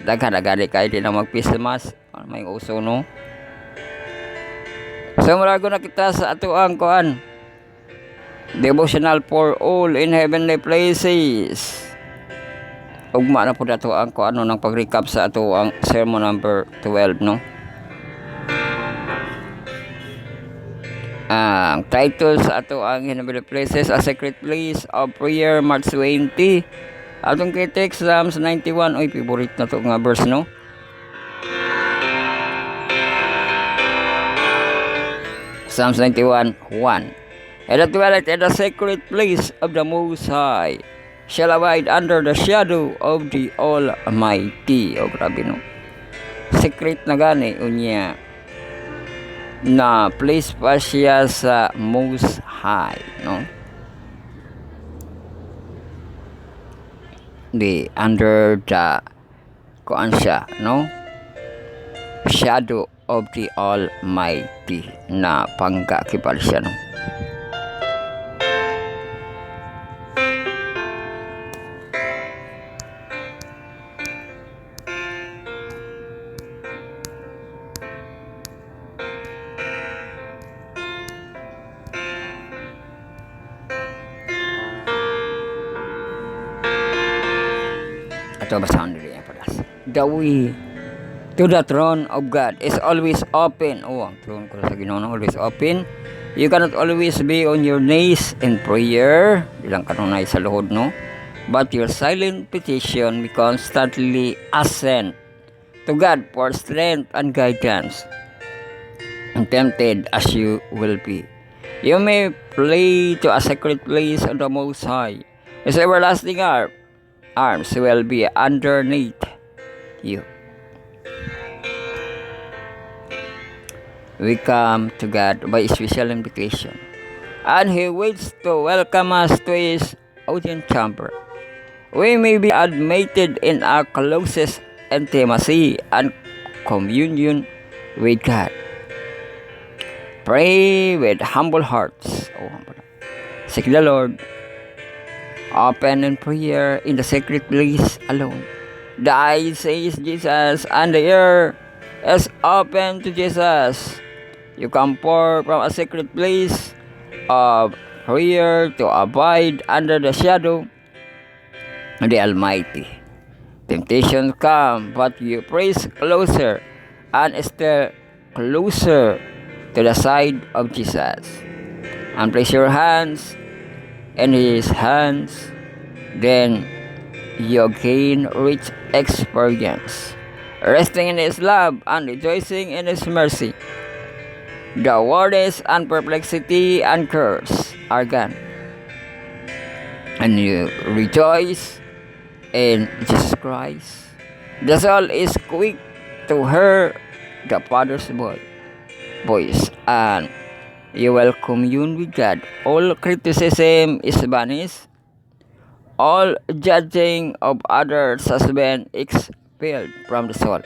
Speaker 1: Daghan-daghan kayo din na mag-pismas. May uso, no? So marago na kita sa ato ang kuan devotional for all in heavenly places. Ugma na po dato ang kuan ng pag-recap sa ato ang sermon number 12, no? Ang title sa ato ang heavenly places, a secret place of prayer, March 20. Atong kay text Psalms 91. Oy, favorite na to nga verse, no? Psalms 91:1. And that dwelleth in the secret place of the Most High shall abide under the shadow of the Almighty. O grabe no. Secret na gani unya na place pa siya sa Most High, no? Di under the kuan siya, no? Shadow of the Almighty na pangga kipal siya, no? Ito basahan dito yan paras. The way to the throne of God is always open. Oh, ang throne ko sa Ginoo always open. You cannot always be on your knees in prayer. Ilang kanunay sa luhod, no? But your silent petition may constantly ascend to God for strength and guidance. And tempted as you will be, you may flee to a secret place of the Most High. His everlasting arms will be underneath you. We come to God by special invitation, and He waits to welcome us to His audience chamber. We may be admitted in our closest intimacy and communion with God. Pray with humble hearts. Seek the Lord. Open in prayer in the secret place alone. The eye says Jesus, and the ear is open to Jesus. You come forth from a secret place of prayer to abide under the shadow of the Almighty. Temptations come, but you praise closer and still closer to the side of Jesus. And place your hands in His hands, then you gain rich experience, resting in His love and rejoicing in His mercy. The worries and perplexity and cares are gone, and you rejoice in Jesus Christ. The soul is quick to hear the Father's voice, and you will commune with God. All criticism is banished. All judging of others has been expelled from the soul.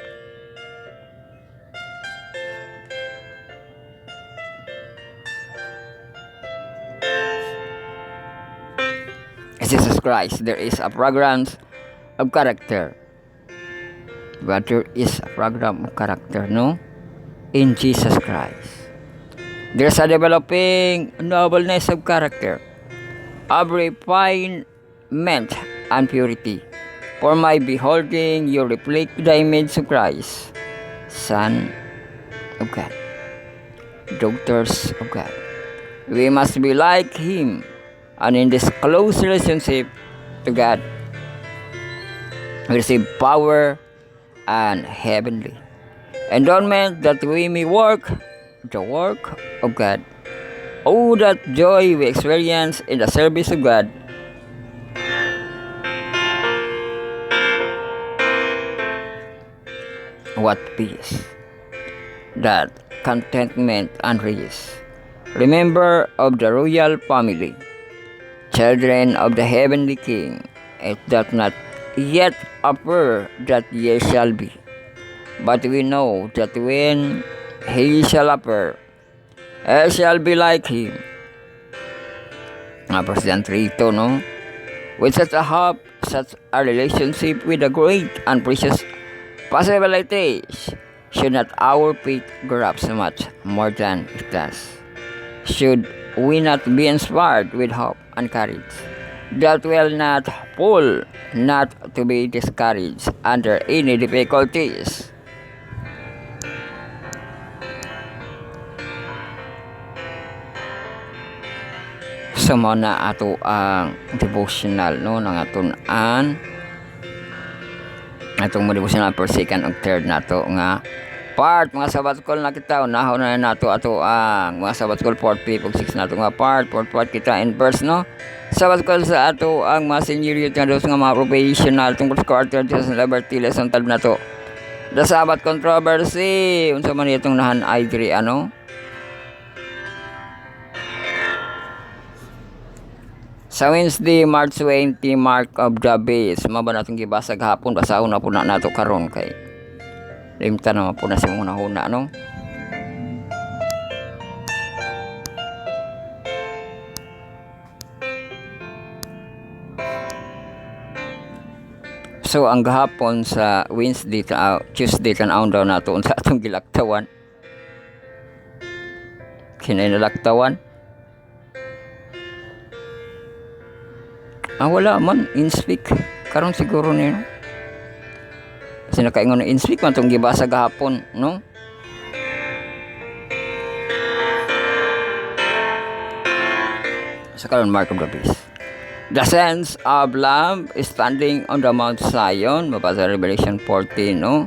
Speaker 1: Jesus Christ, there is a fragrance of character. But there is a program of character, no? In Jesus Christ. There's a developing nobleness of character, of refinement and purity. For my beholding, you reflect the image of Christ, Son of God, daughters of God. We must be like Him, and in this close relationship to God, we receive power and heavenly endowment that we may work the work of God. Oh, that joy we experience in the service of God. What peace, that contentment and rest. Remember of the royal family, children of the heavenly King. It doth not yet appear that ye shall be, but we know that when He shall appear, I shall be like Him. President Rito, no? With such a hope, such a relationship with the great and precious possibilities, should not our faith grow up so much more than it does? Should we not be inspired with hope and courage that will not fall, not to be discouraged under any difficulties? So mo na ato ang devotional, no, ng atun-an atong mo devotional per second og third nato nga part mga sabatkol na kita unahon na nato ato ang mga sabatkol 4 ug 6 nato nga part kita in verse no sabatkol sa ato ang mga senior youth nga dos nga mga professional tungkol sa quarter sa liberty lesson 12 nato the Sabbath controversy unsa man itong nahan ay diri ano sa Wednesday, March 20, Mark of the Beast. Maba natong gibasa gahapon, basahon na po na nato karon kay limta naman po na si huna-huna, no? So, ang gahapon sa Wednesday, Tuesday, tanawon daw nato sa atong gilaktawan. Kinay-nalaktawan. Wala man, in-speak. Karon siguro niyo. Kasi nakaingon na in-speak man itong gibasa gahapon, no? Sa karon, Mark of the Beast. The sense of lamb standing on the Mount Zion, mabasa Revelation 14, no?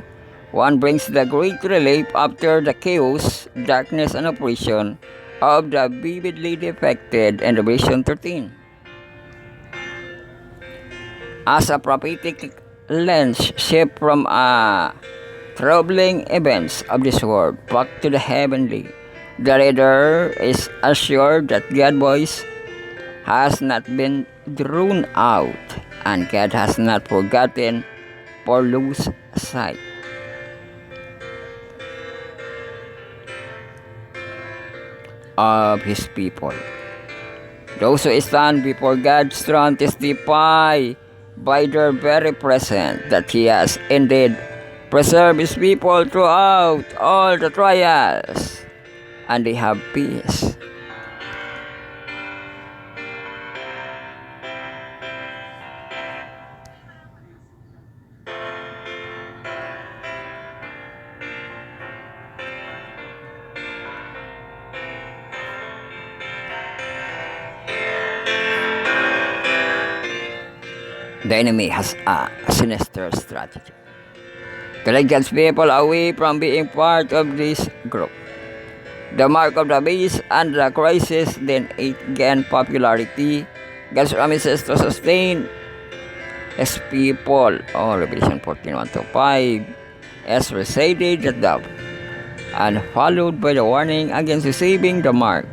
Speaker 1: One brings the great relief after the chaos, darkness, and oppression of the vividly depicted in Revelation 13. As a prophetic lens shift from troubling events of this world back to the heavenly, the reader is assured that God's voice has not been drowned out and God has not forgotten or lose sight. Of His people. Those who stand before God's throne testify by their very presence that He has indeed preserved His people throughout all the trials, and they have peace. The enemy has a sinister strategy to lead God's people away from being part of this group. The mark of the beast and the crisis then it gained popularity. God's promises to sustain His people. Revelation 14:1-5 as receded the dove and followed by the warning against receiving the mark,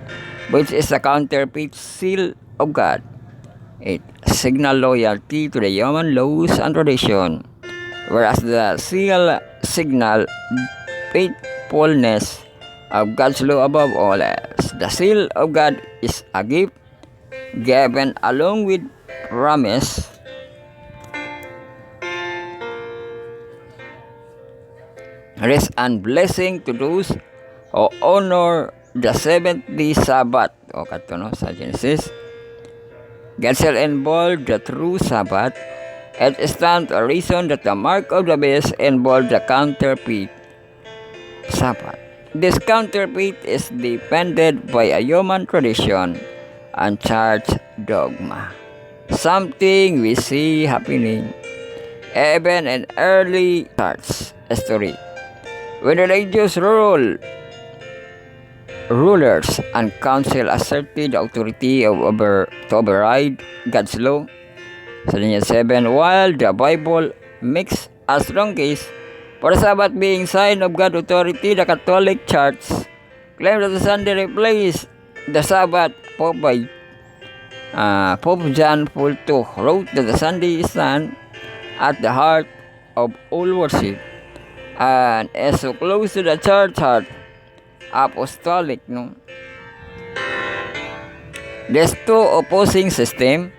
Speaker 1: which is a counterfeit seal of God. It signal loyalty to the human laws and tradition, whereas the seal signal faithfulness of God's law above all else. The seal of God is a gift given along with promise rest and blessing to those who honor the seventh-day Sabbath. Kato no sa Genesis. God shall involve the true Sabbath. It stands a reason that the mark of the beast involved the counterfeit Sabbath. This counterfeit is defended by a human tradition and church dogma. Something we see happening even in early church history. When religious rulers and council asserted the authority to override God's law. Sa linya 7, while the Bible makes a strong case for the Sabbath being sign of God's authority, the Catholic Church claims that the Sunday replaced the Sabbath. Pope John Paul II wrote that the Sunday stands at the heart of all worship and is so close to the church heart. Apostolic, no? There's two opposing system.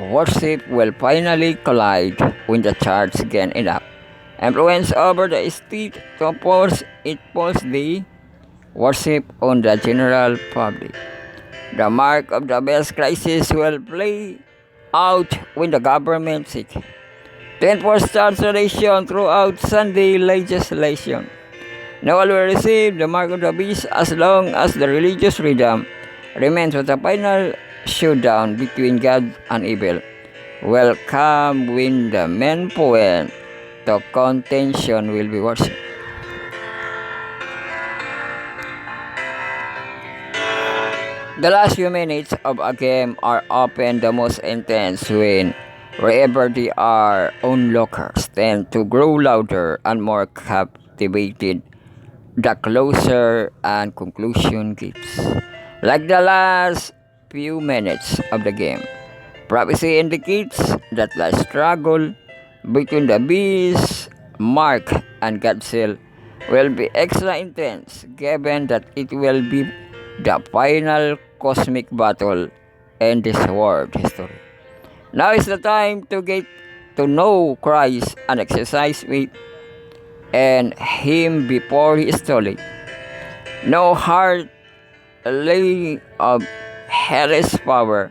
Speaker 1: Worship will finally collide when the church gain enough influence over the state to force the worship on the general public. The mark of the beast crisis will play out when the government seeks to enforce translation throughout Sunday legislation. No one will receive the mark of the beast as long as the religious freedom remains. But the final showdown between God and evil will come when the main point of contention will be worship. The last few minutes of a game are often the most intense when wherever the onlookers tend to grow louder and more captivated the closer and conclusion gets. Like the last few minutes of the game, prophecy indicates that the struggle between the beast, Mark, and Godzilla will be extra intense given that it will be the final cosmic battle in this world history. Now is the time to get to know Christ and exercise faith and Him before He is too late. No heart lay of hellish power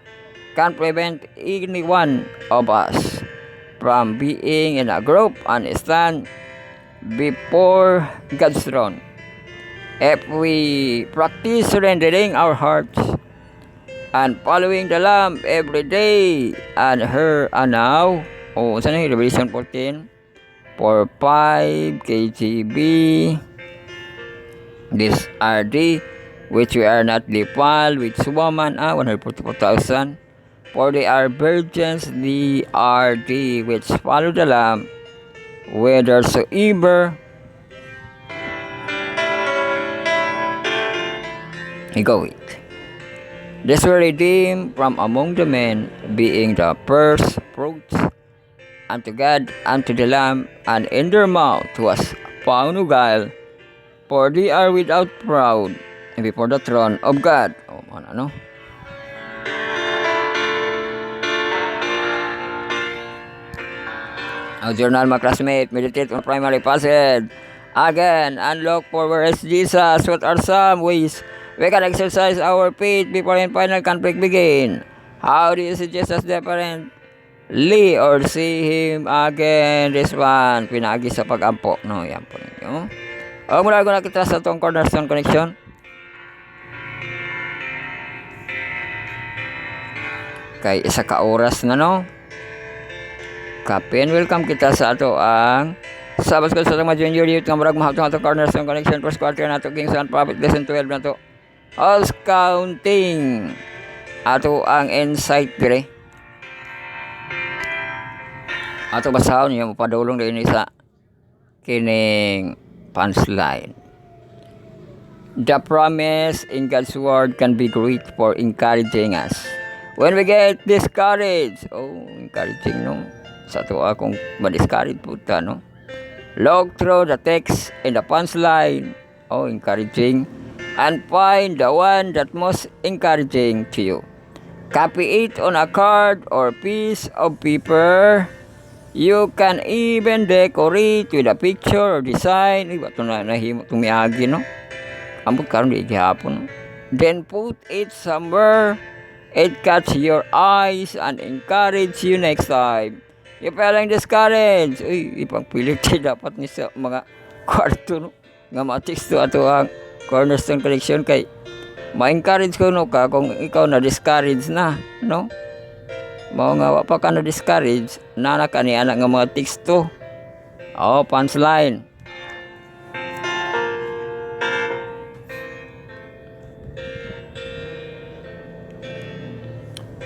Speaker 1: can prevent any one of us from being in a group and stand before God's throne. If we practice surrendering our hearts and following the Lamb every day and her and now, saan yung Revelation 14? For 5 KGB, this RD, which we are not defiled with woman, 144,000. For they are virgins, the RD, which follow the Lamb, whithersoever he goeth. These were redeemed from among the men, being the first fruits unto God, unto the Lamb, and in their mouth was found no guile, for they are without proud, and before the throne of God. Our journal, my classmate, meditate on primary passage again and look for where is Jesus. What are some ways we can exercise our faith before the final conflict begin? How do you see Jesus differently or see Him again? This one, pinagi sa pag-ampo. No, yan po ninyo. Mula ko nakita sa itong Cornerstone Connection. Kay isa ka oras na, no? Kapin, welcome kita sa ato ang Sabas ko sa mga junior youth nga marag mahatong ato Cornerstone Connection first quarter na ato King Son Prophet lesson 12 na to. All's counting ato ang insight dire. Ato basahon niyo mapadulong din sa kining punchline. The promise in God's word can be great for encouraging us. When we get discouraged, encouraging, no? Sa to akong ma-discourage po ta, no? Look through the text in the punchline, encouraging, and find the one that most encouraging to you. Copy it on a card or piece of paper. You can even decorate with a picture or design. Iba ito na nahimo itong miagi, no? Ambot karon di gihapon, no? Then put it somewhere it catch your eyes and encourage you next time. If lang discourage, ipagpilit dapat ni sa mga kwarto, no? Nga matiksto ato ang Cornerstone Connection kay ma-encourage ko, no, ka kung ikaw na discourage na, no? Mao nga wa pa ka na discourage, nana ka ni anak nga mga teksto. Punchline.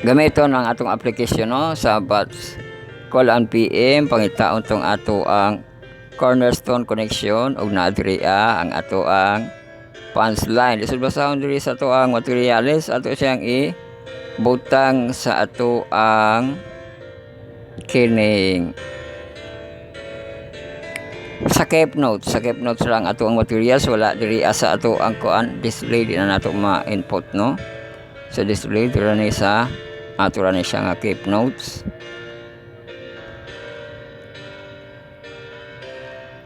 Speaker 1: Gamiton ang atong application, no, sa Bats Call and PM pangitaon tong ato ang Cornerstone Connection ug naadriya ang ato ang punchline. Lisod basahon diri sa ato ang materials ato siyang butang sa ato ang kining sa Keep Notes lang ato ang materials, wala diri sa ato ang display di na nato ma-input, no? Sa display diri ni sa ato ra ni siya nga Keep Notes.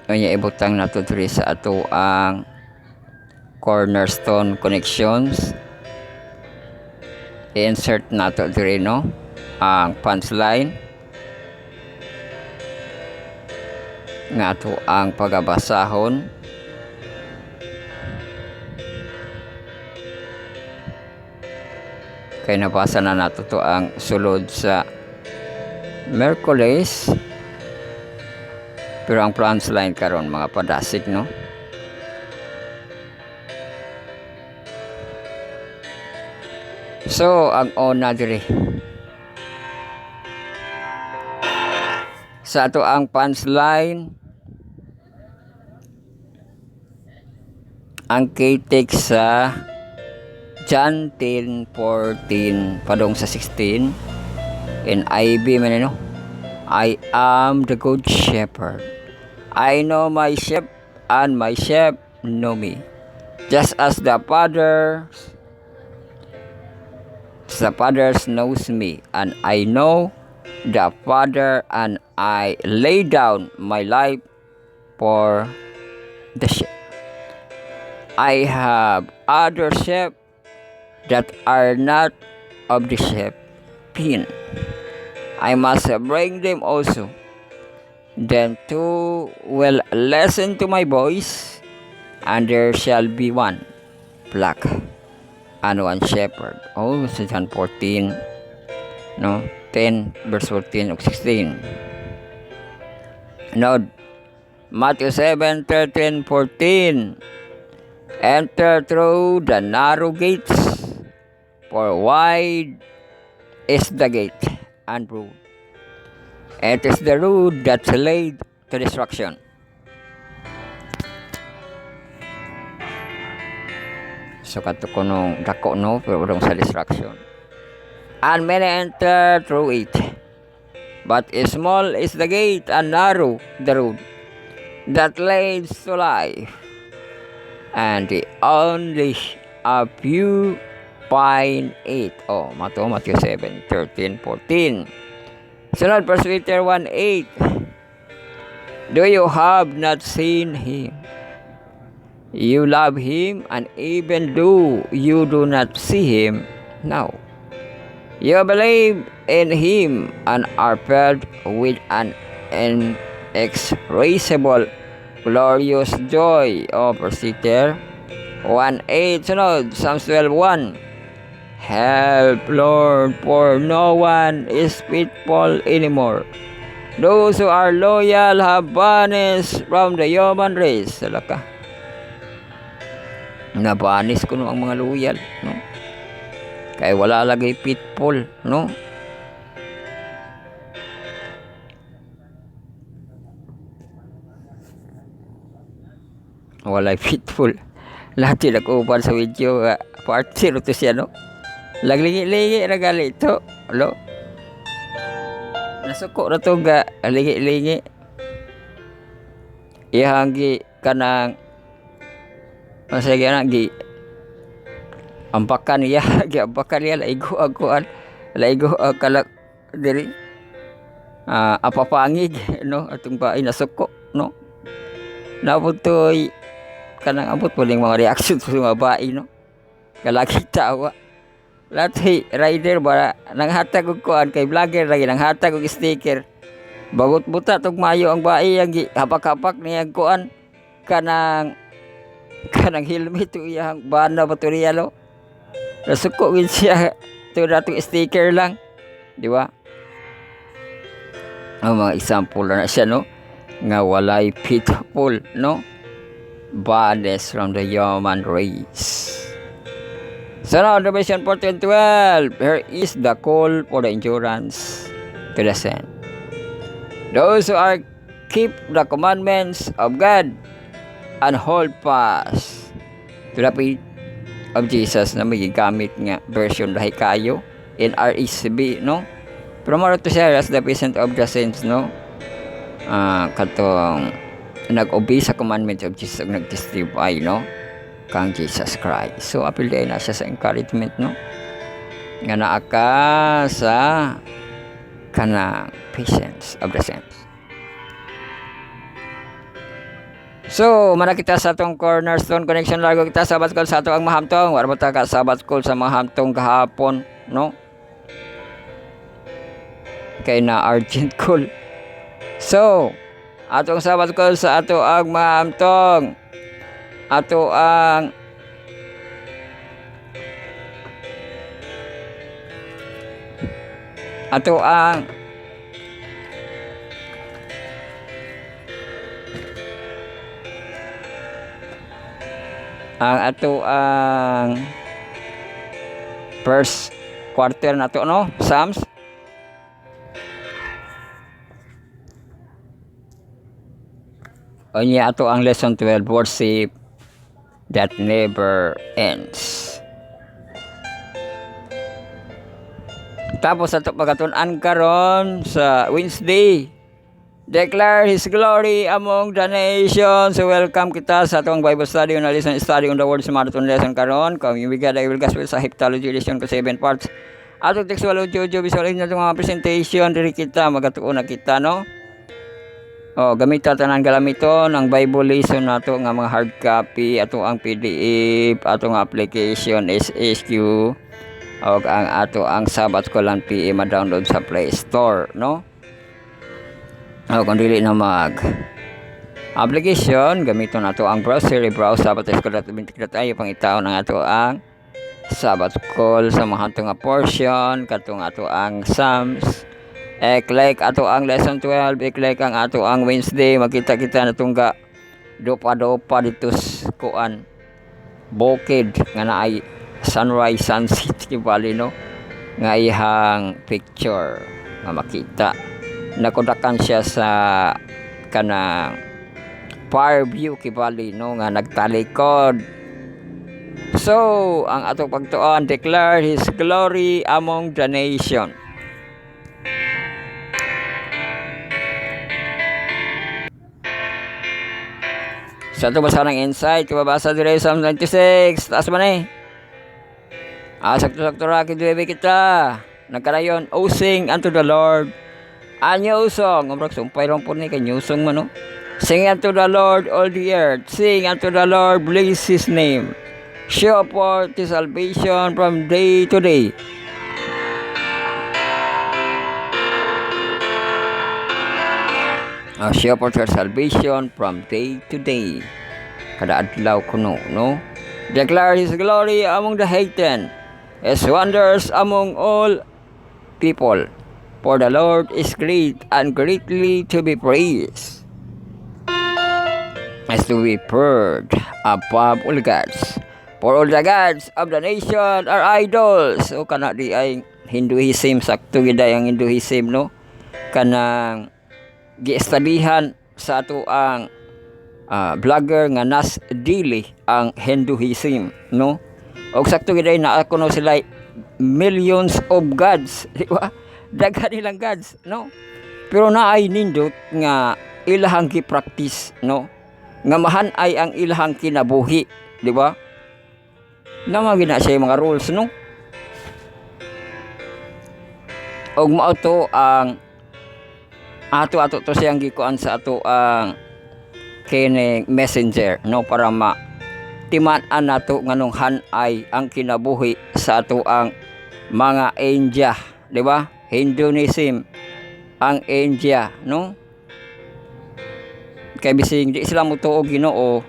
Speaker 1: Kanya ibutang nato diri sa ato ang Cornerstone Connections. I-insert nato diri, no, ang punchline nga ato ang pagabasahon. Kay nabasa na nato to ang sulod sa Merkules. Pero ang punchline karon mga padasig, no? So, ang una diri sa ato ang punchline, ang kitik sa John 10:14 padong sa 16 in IB man, no? I am the good shepherd. I know my sheep, and my sheep know me. Just as the Father knows me, and I know the Father, and I lay down my life for the sheep. I have other sheep that are not of the sheepin. I must bring them also. Then two will listen to my voice, and there shall be one flock and one shepherd. Oh, sa John 14, no? 10 verse 14 of 16. Now, Matthew 7:13-14. Enter through the narrow gates, for wide is the gate, and broad. It is the road that leads to destruction. So kato ko nung dako, no, pero udong sa destruction. And many enter through it. But small is the gate, and narrow the road that leads to life, and the only a few find it. Oh, Matthew 7:13-14. Sunod, 1 Peter 1:8. Do you have not seen him? You love him, and even though you do not see him now, you believe in him and are filled with an inexpressible, glorious joy. Oh, 1 Peter 1:8. Sunod, Psalms 12:1. Help, Lord, for no one is faithful anymore. Those who are loyal have vanished from the human race. Sala ka. Nabanis ko no ang mga loyal, no? Kaya wala lagi faithful, no? Wala faithful. Lahat sila kupan sa video, part 0 to siya, no? Laglingi-lingi na gali ito, lo? Nasuko na ito ga, lingi-lingi. Ihanggi ka ng, masaya na, ampakan niya, ampakan niya, laigo kalak diri. Apapangig, no? Atong bahay nasuko, no? Nabutoy, kanang abot po mga reaction sa mga bahay, no? Kalaki tawa. Lati rider bara nang hatag og kuan kay vlogger lagi nang hatag og sticker. Bagot buta tog mayo ang bae ang hapak-hapak niya kuan kanang helmet o iyang bana baterya, lo. Nasuko gid siya to datong sticker lang, di ba? Ang mga example na siya, no, nga walay faithful, no, baddest from the human race. So now, Revelation 14:12, here is the call for the endurance to the saint. Those who are keep the commandments of God and hold fast to the faith of Jesus, na may gamit nga version dahi kayo in RSV, no? Pero maro to siya as the present of the saints, no? Katong nag-obey sa commandments of Jesus, nag-testify, no, kang Jesus Christ. So apil day na siya sa encouragement, no, nga naa ka sa kanang patience of the saints. So mana kita sa atong Cornerstone Connection, largo kita Sabbath School sa ato ang mahamtong, wala mo ta ka Sabbath School sa mahamtong kahapon, no, kay na urgent call. So atong Sabbath School sa ato ang mahamtong, ato ang ato ang first quarter nato no Psalms. Unya ato ang lesson 12, worship that never ends. Tapos ato pagatunan karon sa Wednesday, declare His glory among the nations. So welcome kita sa atong Bible study on lesson study on the words marathon lesson karon. Kung yung bigay will gospel sa Heptalogy edition ko 7 parts. Atong textual audio visual na itong mga presentation diri kita magatuon na kita no. Gamita tanan galamito ng Bible lesson nato nga mga hard copy, ato ang PDF, ato nga application SSQ, o ang ato ang Sabbath School PE ma-download sa Play Store no. Kung dili na mag application, gamiton nato ang browser, browse sabbathschool.bintikrat.ayo pangitaon ang ato ang Sabbath School sa mga nga portion katong ato ang Psalms. I-click ato ang lesson 12, i-click ang ato ang Wednesday, makita kita na tungga dopa dito kuan bukid nga naay sunrise sunset kibali no nga ihang picture nga makita nakudakan siya sa kanang far view kibali no nga nagtalikod. So ang ato pagtuon, declare His glory among the nation. Sa ito basa ng insight, kababasa dire Psalm 96, taas man eh. Sakto-sakto rakin duwebe kita. Nagkarayon, O sing unto the Lord a new song. Umrak sumpay ron po ni kay new song man no. Sing unto the Lord all the earth, sing unto the Lord, bless His name. Show forth His salvation from day to day. Show forth Her salvation from day to day. Kada adlaw kuno no. Declare His glory among the heathen, His wonders among all people. For the Lord is great and greatly to be praised, as to be feared above all gods. For all the gods of the nation are idols. O kana di ay Hinduism, sakto gid ang Hinduism no. Kanang giestadihan sa ato ang vlogger nga Nas Dili ang Hinduism no. Og sakto gid na ako no sila millions of gods, di ba? Daghan nilang gods no. Pero naay nindot nga ilahang gi-practice no. Nga mahan ay ang ilahang kinabuhi, di ba? Nama gina siya mga rules no. Og mao to ang ato to siyang gikuan sa ato ang kini messenger no, para timan-an nato nganong hanay ang kinabuhi sa ato ang mga India, di ba? Hinduism ang India no. Kay bising di sila mo tuo Ginoo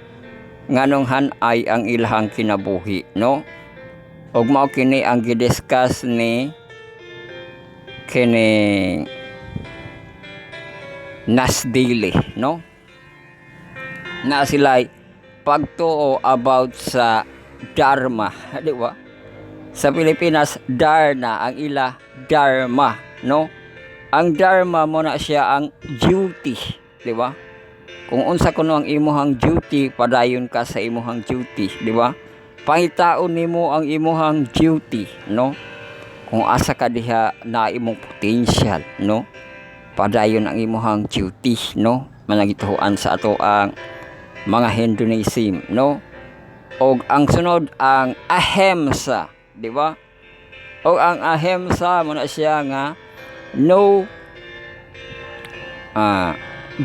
Speaker 1: nganong hanay ang ilahang kinabuhi no. Og mao kini ang gidiscuss ni kini Nas Daily no, na sila pagtuo about sa Dharma, di ba? Sa Pilipinas Dharna ang ila Dharma no. Ang Dharma mo na siya ang duty, di ba? Kung unsa kuno ang imuhang duty, padayon ka sa imuhang duty, di ba? Pangitaon nimo ang imuhang duty no. Kung asa ka diha na imong potential no, padayon ang imuhang duty no, managituhuan sa ato ang mga Hinduism no. Og ang sunod ang ahimsa, di ba? Og ang ahimsa mo na siya nga no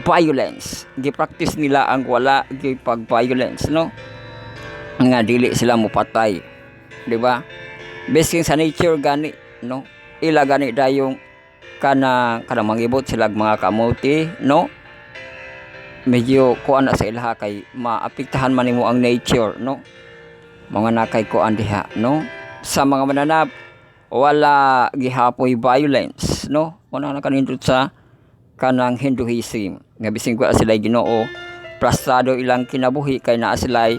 Speaker 1: violence. Gi-practice nila ang wala gipag-violence no, nga dili sila mopatay, di ba? Basing sa nature gani no, ila gani dayong kanang mangibot sila mga kamuti no. Medyo kuan na sa ilaha kay maapektahan man nimo ang nature no. Mga nakay kuan diha no. Sa mga mananap wala gihapoy violence no, muna nakanindot sa kanang Hinduism nga bising wa sila Ginoo, prasado ilang kinabuhi kay naa sila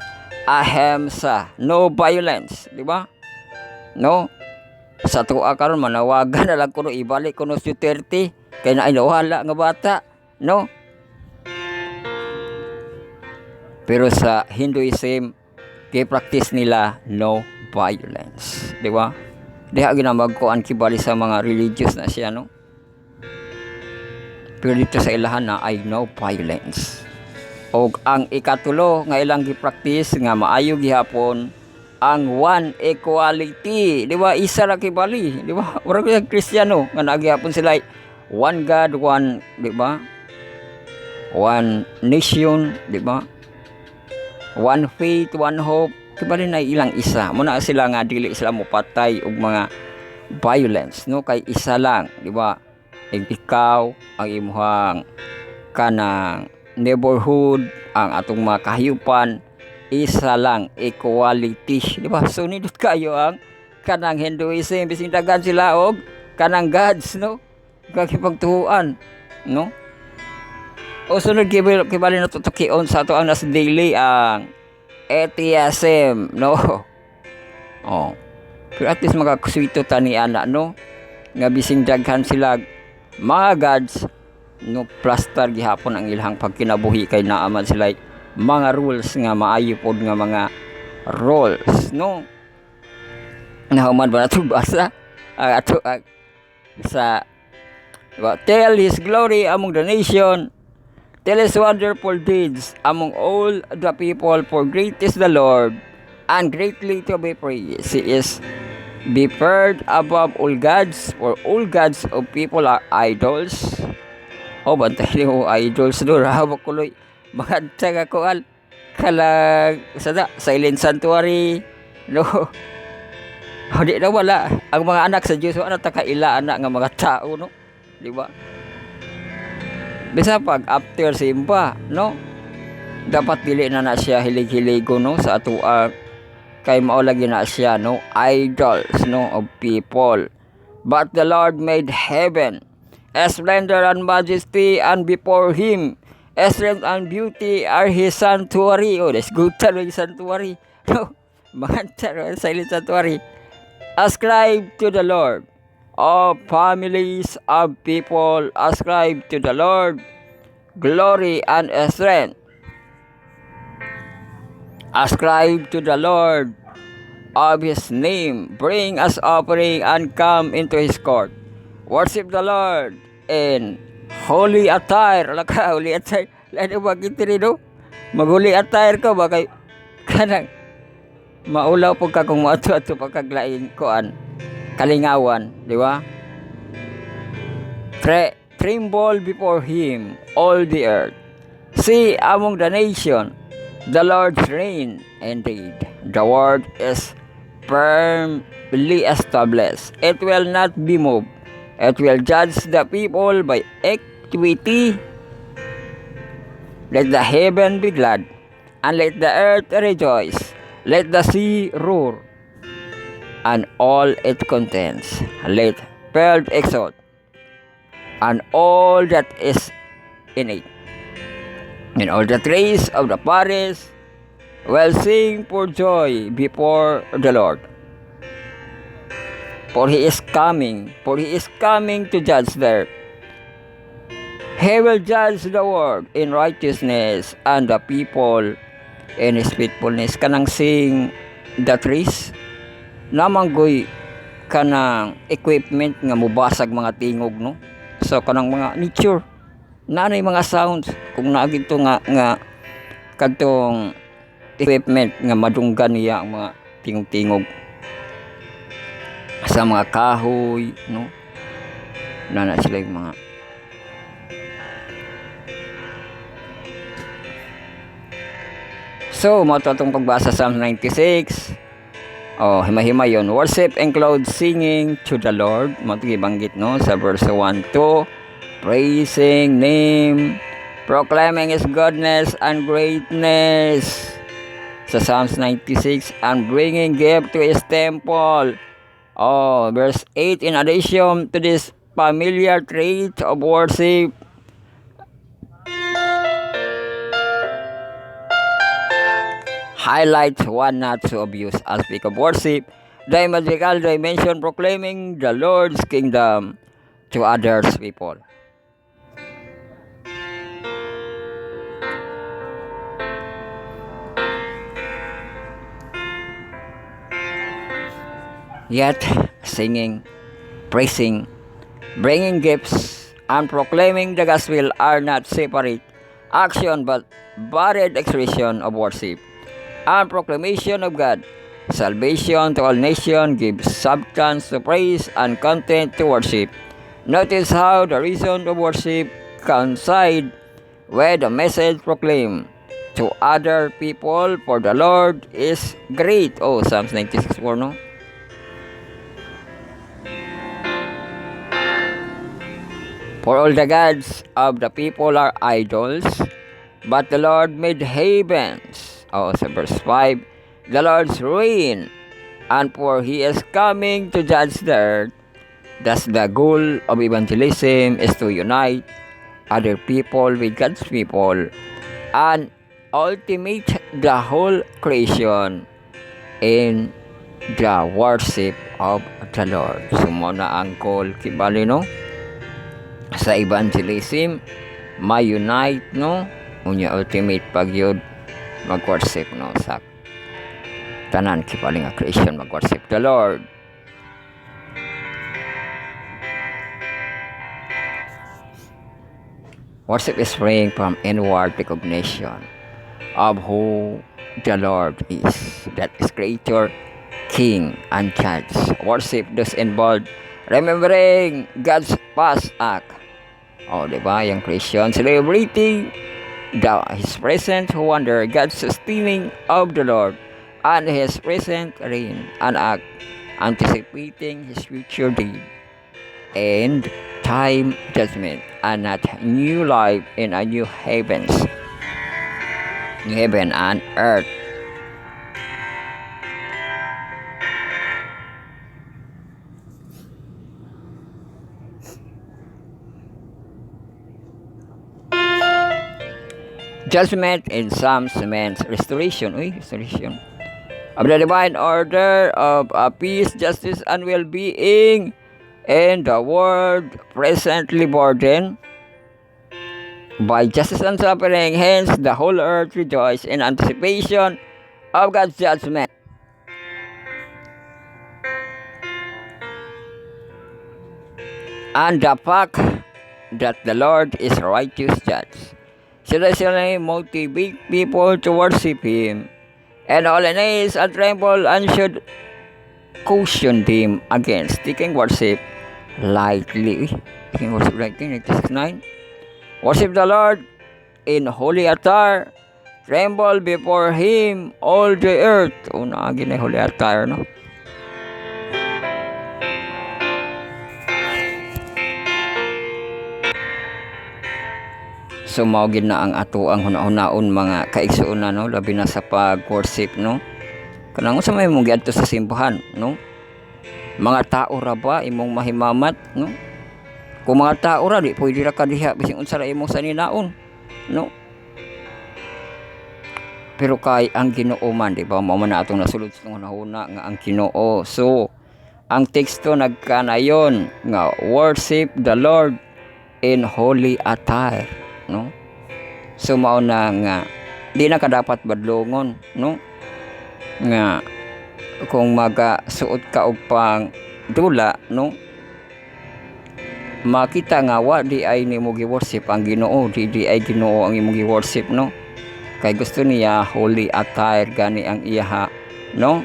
Speaker 1: ahimsa, no violence, di ba? No, sa tuwa karon manawagan na lang kuno ibalik kuno si 30 kay nainawala nga bata, no? Pero sa Hinduism practice nila no violence, di ba? Diha ginamagkuan kibali sa mga religious na siya, no? Pero dito sa ilahan na ay no violence. Og ang ikatulo nga ilang gi-practice nga maayo gihapon ang one equality, di ba? Isa ra kibali, di ba? Ora gyud Kristiyano nga nagihapon sila one God, one, di ba? One nation, di ba? One faith, one hope. Kibali na ilang isa. Muna sila nga dili sila mopatay og mga violence, no? Kay isa lang, di ba? Ikaw ang imong kanang neighborhood, ang atong mga kahiyupan, isa lang, equality, di ba? So nindot kayo ang kanang Hinduism, bising daghan sila og kanang gods, no? Kagipagtuhuan, no? O sunod kibali na tutukion sa ato ang nas daily ang atheism, no? Oh. Pero at least makakuswito tani ana, no? Nga bising daghan sila mga gods, no, plaster gihapon ang ilang pagkinabuhi kay naaman sila mga rules nga maayo pod nga mga rules, no? Nahuman ba nato basa ato sa diba? Tell his glory among the nation, tell his wonderful deeds among all the people, for great is the Lord and greatly to be praised. He is preferred above all gods, for all gods of people are idols. O bantay mo idols do rahawak kuloy mga taga koal kalag sada silent sanctuary, no? O di na wala ang mga anak sa Diyos, wala takaila anak nga mga tao, no? Di ba? Bisa pag after simba, no? Dapat dili na siya hilig-hiligo, no? Sa atua kay maulagi na siya, no? Idols, no? Of people. But the Lord made heaven, splendor and majesty, and before Him strength and beauty are His sanctuary. Oh, that's good talaga yung sanctuary, no? Maganda rin silent sanctuary. Ascribe to the Lord, all families of people, ascribe to the Lord glory and strength. Ascribe to the Lord of His name, bring us offering and come into His court. Worship the Lord in holy attire. Laka, holy attire. Lalo ba kitiri, no? Mag-holy attire ka ba kay kanang maulaw po ka kung maato-ato pagkaglain koan kalingawan, di ba? Tremble before Him all the earth, see among the nation the Lord's reign. Indeed, the word is firmly established, it will not be moved. It will judge the people by equity. Let the heaven be glad, and let the earth rejoice. Let the sea roar, and all it contents. Let earth exult, and all that is in it. And all the trees of the forest will sing for joy before the Lord. For He is coming to judge the earth. He will judge the world in righteousness, and the people in His faithfulness. Kanang sing the trees, namanggoy kanang equipment nga mubasag mga tingog, no? So kanang mga nature, nanay mga sounds, kung naagito nga kadtong equipment nga madunggan niya ang mga tingog-tingog sa mga kahoy, no? Nana sila yung mga so matutong pagbasa sa Psalm 96. Oh, himay-himay yun. Worship includes singing to the Lord. Matugibanggit, no? Sa verse 1 to praising name, proclaiming His goodness and greatness. Sa Psalms 96, and bringing gift to His temple. Oh, verse 8, in addition to this familiar traits of worship highlights one not to abuse aspect of worship, the magical dimension proclaiming the Lord's kingdom to others people. Yet, singing, praising, bringing gifts, and proclaiming the gospel are not separate action but varied expression of worship and proclamation of God. Salvation to all nations gives substance to praise and content to worship. Notice how the reason of worship coincide with the message proclaimed to other people, for the Lord is great. Oh, Psalms 96:4, no? For all the gods of the people are idols, but the Lord made heavens. Oh, so verse 5, the Lord's reign, and for he is coming to judge the earth. Thus the goal of evangelism is to unite other people with God's people and ultimate the whole creation in the worship of the Lord. So muna ang goal kibali, no? Sa evangelism, ma-unite, no? Unya ultimate pagyud mag-worship, no? Sa tanan kibali nga creation mag-worship the Lord. Worship is praying from inward recognition of who the Lord is, that is Creator, King, and Judge. Worship does involve remembering God's past act. O, diba? Yung Christian celebrating His present wonder, God's sustaining of the Lord, and His present reign, and act anticipating His future deed and time judgment, and not new life in a new heavens, new heaven and earth. Judgment in Psalms means restoration, restoration of the divine order of peace, justice, and well-being in the world presently burdened by justice and suffering. Hence, the whole earth rejoices in anticipation of God's judgment. And the fact that the Lord is a righteous judge should actually motivate people to worship Him, and all knees and tremble, and should caution them against taking worship lightly. Taking worship lightly, 96:9. Worship the Lord in holy attire. Tremble before Him all the earth. Una agin ay holy attire, no? So maugid na ang ato ang hunaon mga kaigsuon, no, labi na sa pag-worship, no. Kanang sa may mong giadto sa simbahan, no. Mga tao ra ba imong mahimamat, no? Kung mga tao ra di pwede ra ka diha bisan unsa ra imong saninaon, no. Pero kay ang Ginoo man, di ba, mao man atong nasulod sa hunahuna nga ang Ginoo. So ang teksto nagkanayon nga worship the Lord in holy attire, no? So mao na nga di na ka dapat badlongon, no? Nga kung magasuot ka og pang dula, no? Makita nga wa di ay nimo gi-worship ang Ginoo, di ay Ginoo ang imong gi-worship, no? Kay gusto niya holy attire gani ang iyaha, no?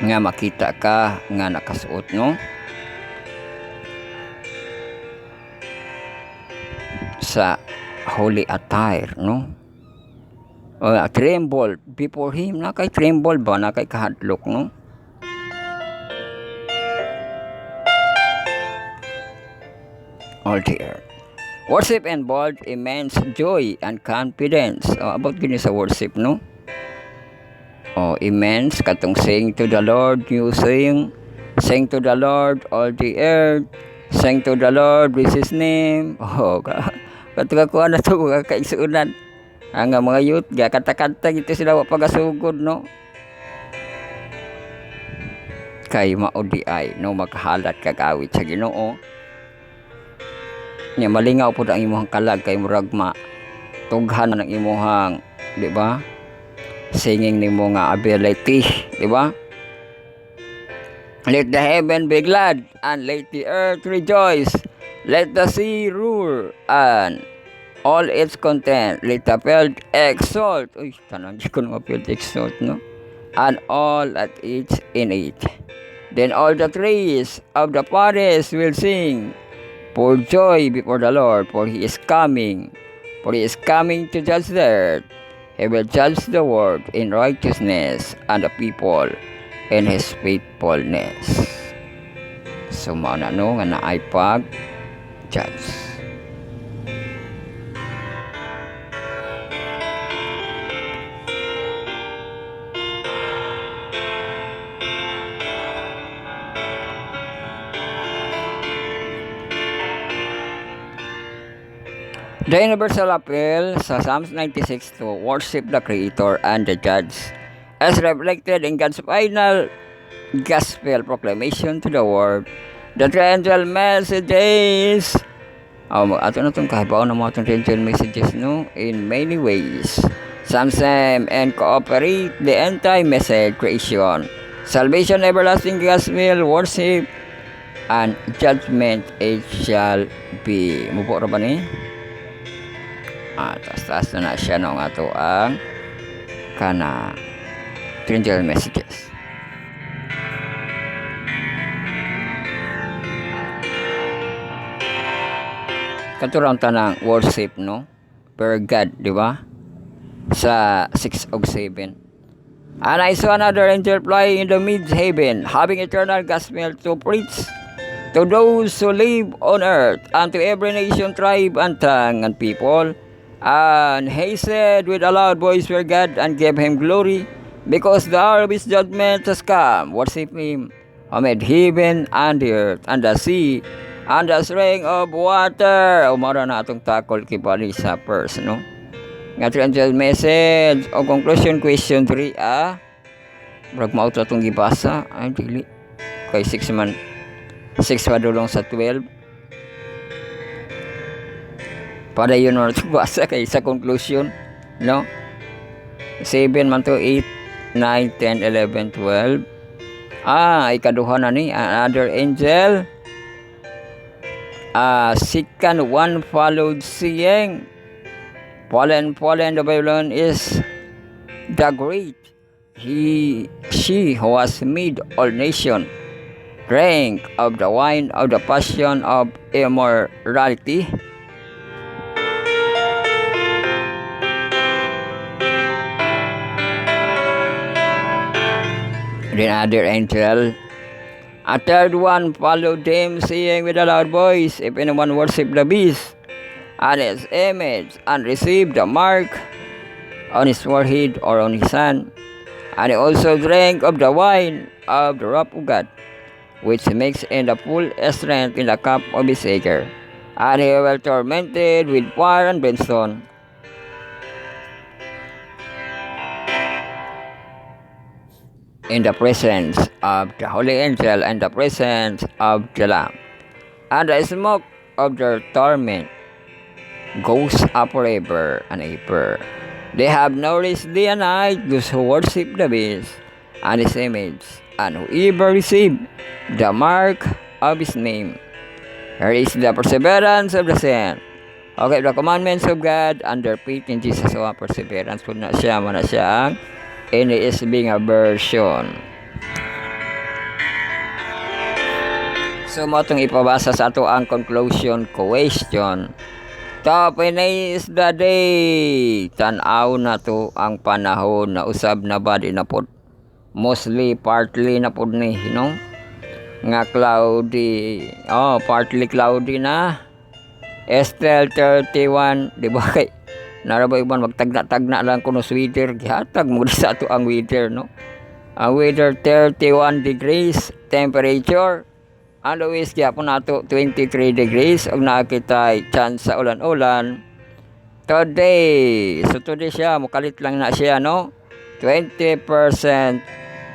Speaker 1: Nga makita ka nga nakasuot, no? Sa holy attire, no? Tremble before Him, na kay tremble ba, na kay kahadlok, no? All the earth. Worship involved immense joy and confidence. About gini sa worship, no? Immense katong sing to the Lord, you sing Sing to the Lord, all the earth. Sing to the Lord, bless His name. Oh, katuga ko na to, kaisuunan. Ang mga youth, kata-kata gitu sila wa pagasugod, no? Kay maudi ay, no, makahalat kagawit sa Ginoo. Nya malingaw po ang imuhang kalag kay muragma. Tughan ng imuhang, di ba? Singing nimo nga ability, di ba? Let the heaven be glad, and let the earth rejoice. Let the sea roar, and all its content. Let the field exalt. Uy, tanang di ko naman field exalt, no? And all that is in it. Then all the trees of the forest will sing for joy before the Lord, for He is coming. For He is coming to judge the earth. He will judge the world in righteousness, and the people in His faithfulness. So, mga nga naay pag-judge. The universal appeal sa Psalms 96 to worship the Creator and the Judge, as reflected in God's final gospel proclamation to the world. The triumphal messages, ato na itong kahibaw ng mga triumphal messages, no? In many ways. Some same and cooperate the anti-message creation, salvation, everlasting gospel, worship, and judgment it shall be. Mupo ra ba ni? Taas na siya ng ato ang kana triumphal messages. Katurang tanang worship, no? Per God, di ba? Sa 6 of 7. And I saw another angel fly in the mid-heaven, having eternal gospel to preach to those who live on earth, and to every nation, tribe, and tongue, and people. And he said with a loud voice, fear God and give Him glory, because the hour of His judgment has come. Worship Him amid heaven and the earth, and the sea, and the spring of water. Umara na atong takol kibali sa verse, no? Nga triumphal message o conclusion question 3, brag mauto atong gibasa. Ay, dili. Kay 6 man. 6 padulong sa 12. Para yun na basa kay sa conclusion, no? 7 man to 8, 9, 10, 11, 12. Ikaduha na ni another angel. Second one followed, saying, Fallen, the Babylon is the great. She who has made all nations drink of the wine of the passion of immorality. Then other angel, a third one followed them, saying with a loud voice, if anyone worship the beast and its image, and receive the mark on his forehead or on his hand, and he also drank of the wine of the wrath of God, which makes in the full strength in the cup of his anger, and he will tormented with fire and brimstone. In the presence of the holy angel and the presence of the Lamb, and the smoke of their torment goes up forever and ever. They have nourished day and night those who worship the beast and his image, and whoever receive the mark of his name. Here is the perseverance of the saint. Okay, the commandments of God and their faith in Jesus. So, perseverance po na siya, mana siya ang NASB nga version. So mo itong ipabasa sa ato ang conclusion question. Today is the day. Tanaw na to ang panahon na usab na ba di na pod. Mostly partly na pod ni, no? Nga cloudy. Partly cloudy na. Estel 31, di ba kay narabay man magtagna-tagna lang kuno sweater, gihatag mo sa ato ang weather, no? Ang weather 31 degrees temperature. Ang Luis kaya po nato 23 degrees ug nakita chance sa ulan-ulan today. So today siya mukalit lang na siya no. 20%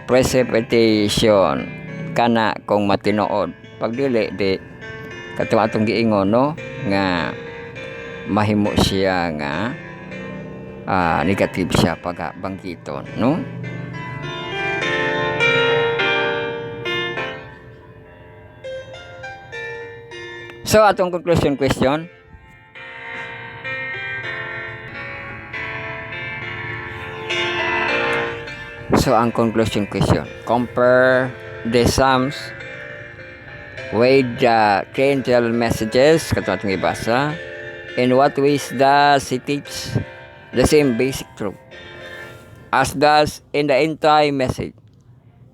Speaker 1: precipitation kana kung matinood. Pag dili di katong atong giingon no nga mahimo siya nga negative siya pag bangkiton no. So atong conclusion question. So ang conclusion question, compare the Psalms with the angel messages katong atong ibasa. In what ways does it teach the same basic truth as does in the entire message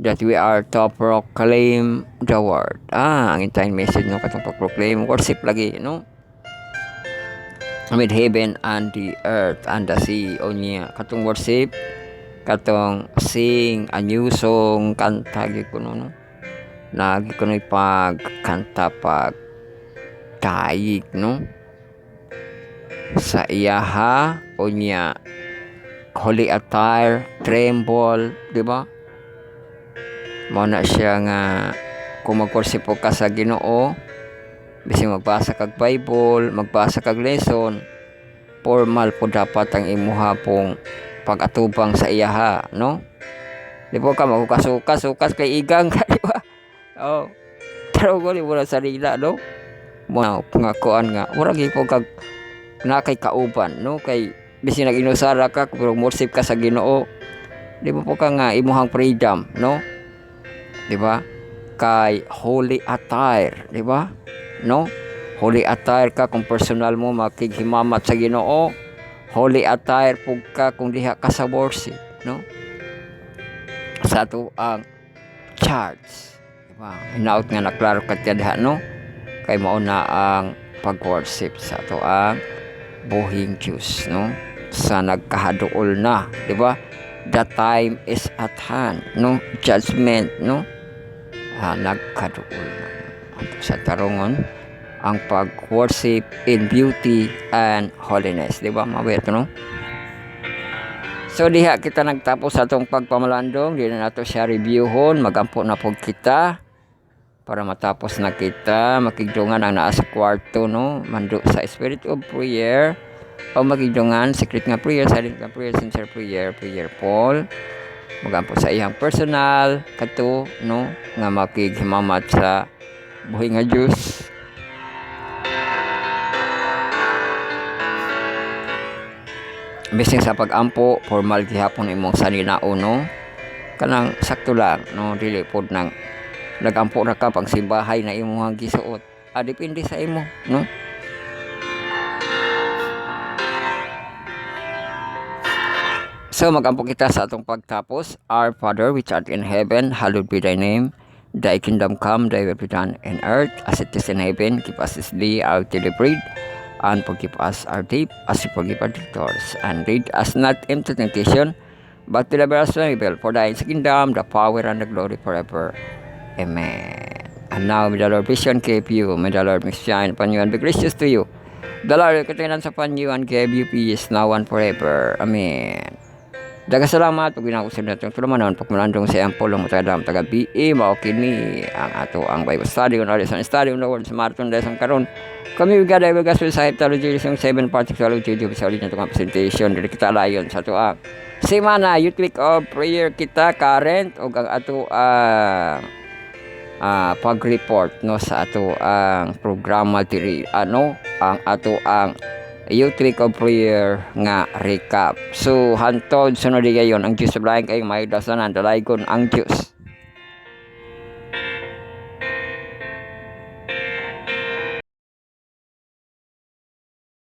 Speaker 1: that we are to proclaim the word. Ang entire message no katong proclaim worship lagi no. With heaven and the earth and the sea onya katong worship katong sing a new song kanta gyud kuno no. Lagi kuno pagkanta pag taig no. Sa iyaha onya holy attire tremble di ba? Mao na siya nga kung mag-worship ka sa Ginoo bising magbasa kag Bible magbasa kag lesson formal po dapat ang imuha pong pag-atubang sa iyaha no. Di ba ka magkasukas kay igang ka di ba? Oh. Pero guli mo na sarila no. Mo nga kuan nga mura gyud po kag na kay kauban no kay bising nag-inusara ka kung worship ka sa Ginoo di ba po ka nga imuhang freedom no di ba kay holy attire di ba no holy attire ka kung personal mo makighimamat sa Ginoo holy attire pug ka kung diha ka sa worship no sa ato ang church di ba hinaut nga naklaro ka diha no kay mao na ang pag-worship sa ato ang buhing Diyos no sa nagkahaduol na di ba the time is at hand no judgment no nagkaduol na sa tarungon ang pag-worship in beauty and holiness di ba mabait no. So diha kita nagtapos sa atong pagpamalandong di na nato siya reviewhon magampo na pud kita para matapos na kita makigdungan ang naa sa kwarto no mando sa spirit of prayer o makigdungan secret nga prayer silent nga prayer sincere prayer Paul magampo sa iyang personal kato no nga makighimamat sa buhi nga Dios bising sa pagampo formal gihapon imong saninao no kanang sakto lang no dili pod nang nagampo na ka pang simbahay na imong gisuot depende sa imo no. So magampo kita sa atong pagtapos. Our Father which art in heaven, hallowed be thy name. Thy kingdom come, thy will be done in earth as it is in heaven. Give us this day our daily bread, and forgive us our debt as we forgive our debtors. And lead us not into temptation, but deliver us from evil. For thine is the kingdom, the power, and the glory forever. Amen. And now may the Lord vision keep you. May the Lord shine upon you and be gracious to you. The Lord continuance upon you and give you peace now and forever. Amen. Dagasalamat ug ginausab natong tulumanon pagmalandong sa iyang pulong matadam taga BE mao kini ang ato ang Bible study on lesson study on the word sa marathon lesson karon kami gada ay gasul sa theology lesson 7 part theology di sa ulit natong presentation dili kita layon sa ato ang semana youth week of prayer kita current ug ang ato ang pag-report no sa ato ang programa diri ang ato ang youth week of prayer nga recap. So hantod sunod gayon ang Dios sa lain kay may dasanan dalaygon ang Dios.